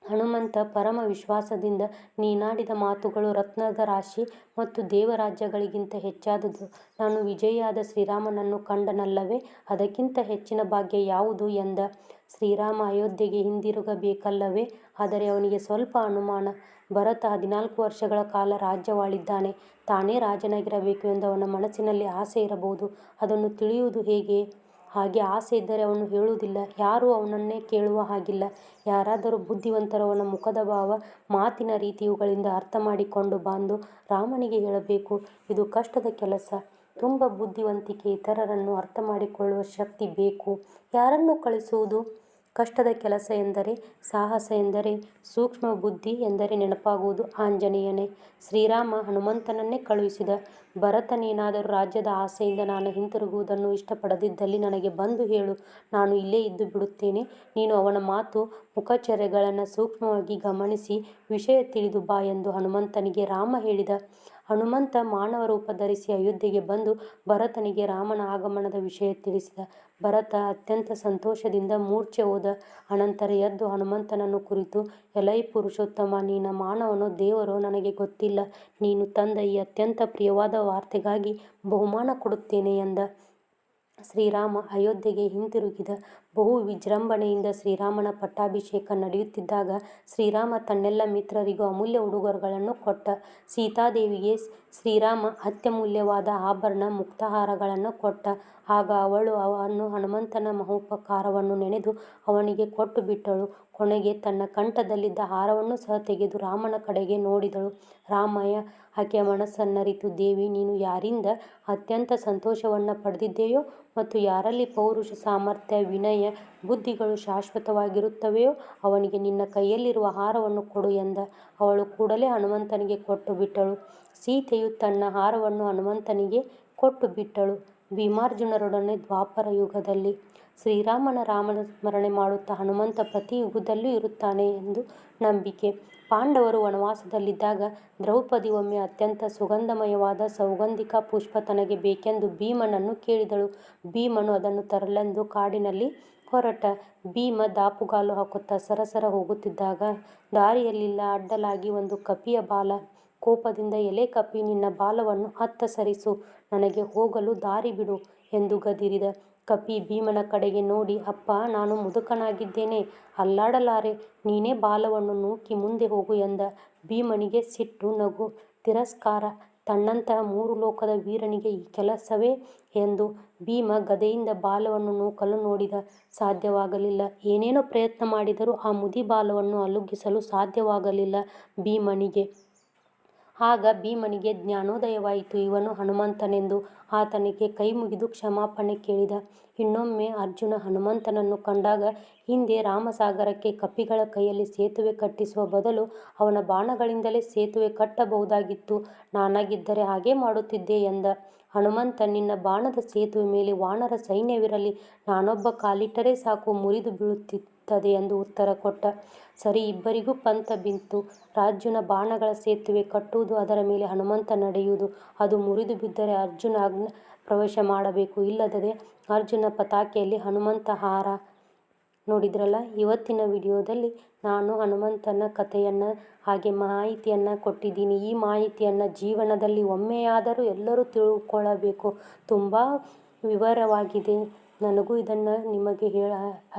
Speaker 1: ಹನುಮಂತ ಪರಮ ವಿಶ್ವಾಸದಿಂದ, ನೀನಾಡಿದ ಮಾತುಗಳು ರತ್ನದ ರಾಶಿ ಮತ್ತು ದೇವರಾಜ್ಯಗಳಿಗಿಂತ ಹೆಚ್ಚಾದುದು. ನಾನು ವಿಜಯಿಯಾದ ಶ್ರೀರಾಮನನ್ನು ಕಂಡನಲ್ಲವೇ, ಅದಕ್ಕಿಂತ ಹೆಚ್ಚಿನ ಭಾಗ್ಯ ಯಾವುದು ಎಂದ. ಶ್ರೀರಾಮ ಅಯೋಧ್ಯೆಗೆ ಹಿಂದಿರುಗಬೇಕಲ್ಲವೇ. ಆದರೆ ಅವನಿಗೆ ಸ್ವಲ್ಪ ಅನುಮಾನ. ಭರತ 14 ವರ್ಷಗಳ ಕಾಲ ರಾಜ್ಯವಾಳಿದ್ದಾನೆ. ತಾನೇ ರಾಜನಾಗಿರಬೇಕು ಎಂದು ಅವನ ಮನಸ್ಸಿನಲ್ಲಿ ಆಸೆ ಇರಬಹುದು. ಅದನ್ನು ತಿಳಿಯುವುದು ಹೇಗೆ? ಹಾಗೆ ಆಸೆ ಇದ್ದರೆ ಅವನು ಹೇಳುವುದಿಲ್ಲ. ಯಾರೂ ಅವನನ್ನೇ ಕೇಳುವ ಹಾಗಿಲ್ಲ. ಯಾರಾದರೂ ಬುದ್ಧಿವಂತರು ಅವನ ಮುಖದ ಭಾವ, ಮಾತಿನ ರೀತಿ ಇವುಗಳಿಂದ ಅರ್ಥ ಮಾಡಿಕೊಂಡು ಬಂದು ರಾಮನಿಗೆ ಹೇಳಬೇಕು. ಇದು ಕಷ್ಟದ ಕೆಲಸ. ತುಂಬ ಬುದ್ಧಿವಂತಿಕೆ, ಇತರರನ್ನು ಅರ್ಥ ಮಾಡಿಕೊಳ್ಳುವ ಶಕ್ತಿ ಬೇಕು. ಯಾರನ್ನು ಕಳಿಸುವುದು? ಕಷ್ಟದ ಕೆಲಸ ಎಂದರೆ, ಸಾಹಸ ಎಂದರೆ, ಸೂಕ್ಷ್ಮ ಬುದ್ಧಿ ಎಂದರೆ ನೆನಪಾಗುವುದು ಆಂಜನೇಯನೇ. ಶ್ರೀರಾಮ ಹನುಮಂತನನ್ನೇ ಕಳುಹಿಸಿದ. ಭರತನೇನಾದರೂ ರಾಜ್ಯದ ಆಸೆಯಿಂದ ನಾನು ಹಿಂತಿರುಗುವುದನ್ನು ಇಷ್ಟಪಡದಿದ್ದಲ್ಲಿ ನನಗೆ ಬಂದು ಹೇಳು. ನಾನು ಇಲ್ಲೇ ಇದ್ದು ಬಿಡುತ್ತೇನೆ. ನೀನು ಅವನ ಮಾತು, ಮುಖಚರ್ಯೆಗಳನ್ನು ಸೂಕ್ಷ್ಮವಾಗಿ ಗಮನಿಸಿ ವಿಷಯ ತಿಳಿದು ಬಾ ಎಂದು ಹನುಮಂತನಿಗೆ ರಾಮ ಹೇಳಿದ. ಹನುಮಂತ ಮಾನವ ರೂಪ ಧರಿಸಿ ಅಯೋಧ್ಯೆಗೆ ಬಂದು ಭರತನಿಗೆ ರಾಮನ ಆಗಮನದ ವಿಷಯ ತಿಳಿಸಿದ. ಭರತ ಅತ್ಯಂತ ಸಂತೋಷದಿಂದ ಮೂರ್ಛೆ ಹೋದ. ಅನಂತರ ಎದ್ದು ಹನುಮಂತನನ್ನು ಕುರಿತು, ಎಲೈ ಪುರುಷೋತ್ತಮ, ನೀನ ಮಾನವನೋ ದೇವರೋ ನನಗೆ ಗೊತ್ತಿಲ್ಲ. ನೀನು ತಂದ ಈ ಅತ್ಯಂತ ಪ್ರಿಯವಾದ ವಾರ್ತೆಗಾಗಿ ಬಹುಮಾನ ಕೊಡುತ್ತೇನೆ ಎಂದ. ಶ್ರೀರಾಮ ಅಯೋಧ್ಯೆಗೆ ಹಿಂತಿರುಗಿದ. ಬಹು ವಿಜೃಂಭಣೆಯಿಂದ ಶ್ರೀರಾಮನ ಪಟ್ಟಾಭಿಷೇಕ ನಡೆಯುತ್ತಿದ್ದಾಗ ಶ್ರೀರಾಮ ತನ್ನೆಲ್ಲ ಮಿತ್ರರಿಗೂ ಅಮೂಲ್ಯ ಉಡುಗೊರೆಗಳನ್ನು ಕೊಟ್ಟ. ಸೀತಾದೇವಿಗೆ ಶ್ರೀರಾಮ ಅತ್ಯಮೂಲ್ಯವಾದ ಆಭರಣ, ಮುಕ್ತಾಹಾರಗಳನ್ನು ಕೊಟ್ಟ. ಆಗ ಅವಳು ಅವನ್ನು ಹನುಮಂತನ ಮಹೋಪಕಾರವನ್ನು ನೆನೆದು ಅವನಿಗೆ ಕೊಟ್ಟು ಬಿಟ್ಟಳು. ಕೊನೆಗೆ ತನ್ನ ಕಂಠದಲ್ಲಿದ್ದ ಹಾರವನ್ನು ಸಹ ತೆಗೆದು ರಾಮನ ಕಡೆಗೆ ನೋಡಿದಳು. ರಾಮಯ್ಯ ಆಕೆಯ ಮನಸ್ಸನ್ನರಿತು. ದೇವಿ, ನೀನು ಯಾರಿಂದ ಅತ್ಯಂತ ಸಂತೋಷವನ್ನು ಪಡೆದಿದ್ದೆಯೋ ಮತ್ತು ಯಾರಲ್ಲಿ ಪೌರುಷ, ಸಾಮರ್ಥ್ಯ, ವಿನಯ, ಬುದ್ಧಿಗಳು ಶಾಶ್ವತವಾಗಿರುತ್ತವೆಯೋ ಅವನಿಗೆ ನಿನ್ನ ಕೈಯಲ್ಲಿರುವ ಹಾರವನ್ನು ಕೊಡು ಎಂದ. ಅವಳು ಕೂಡಲೇ ಹನುಮಂತನಿಗೆ ಕೊಟ್ಟು ಬಿಟ್ಟಳು. ಸೀತೆಯು ತನ್ನ ಹಾರವನ್ನು ಹನುಮಂತನಿಗೆ ಕೊಟ್ಟು ಬಿಟ್ಟಳು. ಭೀಮಾರ್ಜುನರೊಡನೆ ದ್ವಾಪರ ಯುಗದಲ್ಲಿ ಶ್ರೀರಾಮನ ಸ್ಮರಣೆ ಮಾಡುತ್ತಾ ಹನುಮಂತ ಪ್ರತಿ ಯುಗದಲ್ಲೂ ಇರುತ್ತಾನೆ ಎಂದು ನಂಬಿಕೆ. ಪಾಂಡವರು ವನವಾಸದಲ್ಲಿದ್ದಾಗ ದ್ರೌಪದಿ ಒಮ್ಮೆ ಅತ್ಯಂತ ಸುಗಂಧಮಯವಾದ ಸೌಗಂಧಿಕ ಪುಷ್ಪ ತನಗೆ ಬೇಕೆಂದು ಭೀಮನನ್ನು ಕೇಳಿದಳು. ಭೀಮನು ಅದನ್ನು ತರಲೆಂದು ಕಾಡಿನಲ್ಲಿ ಹೊರಟ. ಭೀಮ ದಾಪುಗಾಲು ಹಾಕುತ್ತಾ ಸರಸರ ಹೋಗುತ್ತಿದ್ದಾಗ ದಾರಿಯಲ್ಲಿಲ್ಲ ಅಡ್ಡಲಾಗಿ ಒಂದು ಕಪಿಯ ಬಾಲ. ಕೋಪದಿಂದ, ಎಲೆ ಕಪಿ, ನಿನ್ನ ಬಾಲವನ್ನು ಅತ್ತ ಸರಿಸು, ನನಗೆ ಹೋಗಲು ದಾರಿ ಬಿಡು ಎಂದು ಗದರಿದ. ಕಪಿ ಭೀಮನ ಕಡೆಗೆ ನೋಡಿ, ಅಪ್ಪ, ನಾನು ಮುದುಕನಾಗಿದ್ದೇನೆ, ಅಲ್ಲಾಡಲಾರೆ, ನೀನೇ ಬಾಲವನ್ನು ನೂಕಿ ಮುಂದೆ ಹೋಗು ಎಂದ. ಭೀಮನಿಗೆ ಸಿಟ್ಟು, ನಗು, ತಿರಸ್ಕಾರ. ತನ್ನಂತಹ 3 ಲೋಕದ ವೀರನಿಗೆ ಈ ಕೆಲಸವೇ ಎಂದು ಭೀಮ ಗದೆಯಿಂದ ಬಾಲವನ್ನು ನೂಕಲು ನೋಡಿದ. ಸಾಧ್ಯವಾಗಲಿಲ್ಲ. ಏನೇನು ಪ್ರಯತ್ನ ಮಾಡಿದರೂ ಆ ಮುದಿ ಬಾಲವನ್ನು ಅಲುಗಿಸಲು ಸಾಧ್ಯವಾಗಲಿಲ್ಲ ಭೀಮನಿಗೆ. ಆಗ ಭೀಮನಿಗೆ ಜ್ಞಾನೋದಯವಾಯಿತು, ಇವನು ಹನುಮಂತನೆಂದು. ಆತನಿಗೆ ಕೈಮುಗಿದು ಕ್ಷಮಾಪಣೆ ಕೇಳಿದ. ಇನ್ನೊಮ್ಮೆ ಅರ್ಜುನ ಹನುಮಂತನನ್ನು ಕಂಡಾಗ, ಹಿಂದೆ ರಾಮಸಾಗರಕ್ಕೆ ಕಪಿಗಳ ಕೈಯಲ್ಲಿ ಸೇತುವೆ ಕಟ್ಟಿಸುವ ಬದಲು ಅವನ ಬಾಣಗಳಿಂದಲೇ ಸೇತುವೆ ಕಟ್ಟಬಹುದಾಗಿತ್ತು, ನಾನಾಗಿದ್ದರೆ ಹಾಗೇ ಮಾಡುತ್ತಿದ್ದೆ ಎಂದ. ಹನುಮಂತ, ನಿನ್ನ ಬಾಣದ ಸೇತುವೆ ಮೇಲೆ ವಾನರ ಸೈನ್ಯವಿರಲಿ, ನಾನೊಬ್ಬ ಕಾಲಿಟ್ಟರೆ ಸಾಕು, ಮುರಿದು ಬೀಳುತ್ತದೆ ಎಂದು ಉತ್ತರ ಕೊಟ್ಟ. ಸರಿ, ಇಬ್ಬರಿಗೂ ಪಂಥ ಬಿತ್ತು. ಅರ್ಜುನ ಬಾಣಗಳ ಸೇತುವೆ ಕಟ್ಟುವುದು, ಅದರ ಮೇಲೆ ಹನುಮಂತ ನಡೆಯುವುದು. ಅದು ಮುರಿದು ಬಿದ್ದರೆ ಅರ್ಜುನ ಪ್ರವೇಶ ಮಾಡಬೇಕು, ಇಲ್ಲದೆ ಅರ್ಜುನ ಪತಾಕೆಯಲ್ಲಿ ಹನುಮಂತ ಹಾರ. ನೋಡಿದ್ರಲ್ಲ, ಇವತ್ತಿನ ವಿಡಿಯೋದಲ್ಲಿ ನಾನು ಹನುಮಂತನ ಕಥೆಯನ್ನು ಹಾಗೆ ಮಾಹಿತಿಯನ್ನು ಕೊಟ್ಟಿದ್ದೀನಿ. ಈ ಮಾಹಿತಿಯನ್ನು ಜೀವನದಲ್ಲಿ ಒಮ್ಮೆಯಾದರೂ ಎಲ್ಲರೂ ತಿಳ್ಕೊಳ್ಳಬೇಕು. ತುಂಬ ವಿವರವಾಗಿದೆ. ನನಗೂ ಇದನ್ನು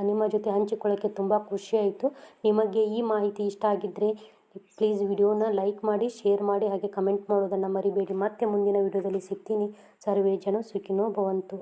Speaker 1: ನಿಮ್ಮ ಜೊತೆ ಹಂಚಿಕೊಳ್ಳೋಕ್ಕೆ ತುಂಬ ಖುಷಿಯಾಯಿತು. ನಿಮಗೆ ಈ ಮಾಹಿತಿ ಇಷ್ಟ ಆಗಿದ್ದರೆ ಪ್ಲೀಸ್ ವಿಡಿಯೋನ ಲೈಕ್ ಮಾಡಿ, ಶೇರ್ ಮಾಡಿ, ಹಾಗೆ ಕಮೆಂಟ್ ಮಾಡೋದನ್ನು ಮರಿಬೇಡಿ. ಮತ್ತೆ ಮುಂದಿನ ವಿಡಿಯೋದಲ್ಲಿ ಸಿಗ್ತೀನಿ. ಸರ್ವೇ ಜನ ಸುಖಿನೋ ಭವಂತು.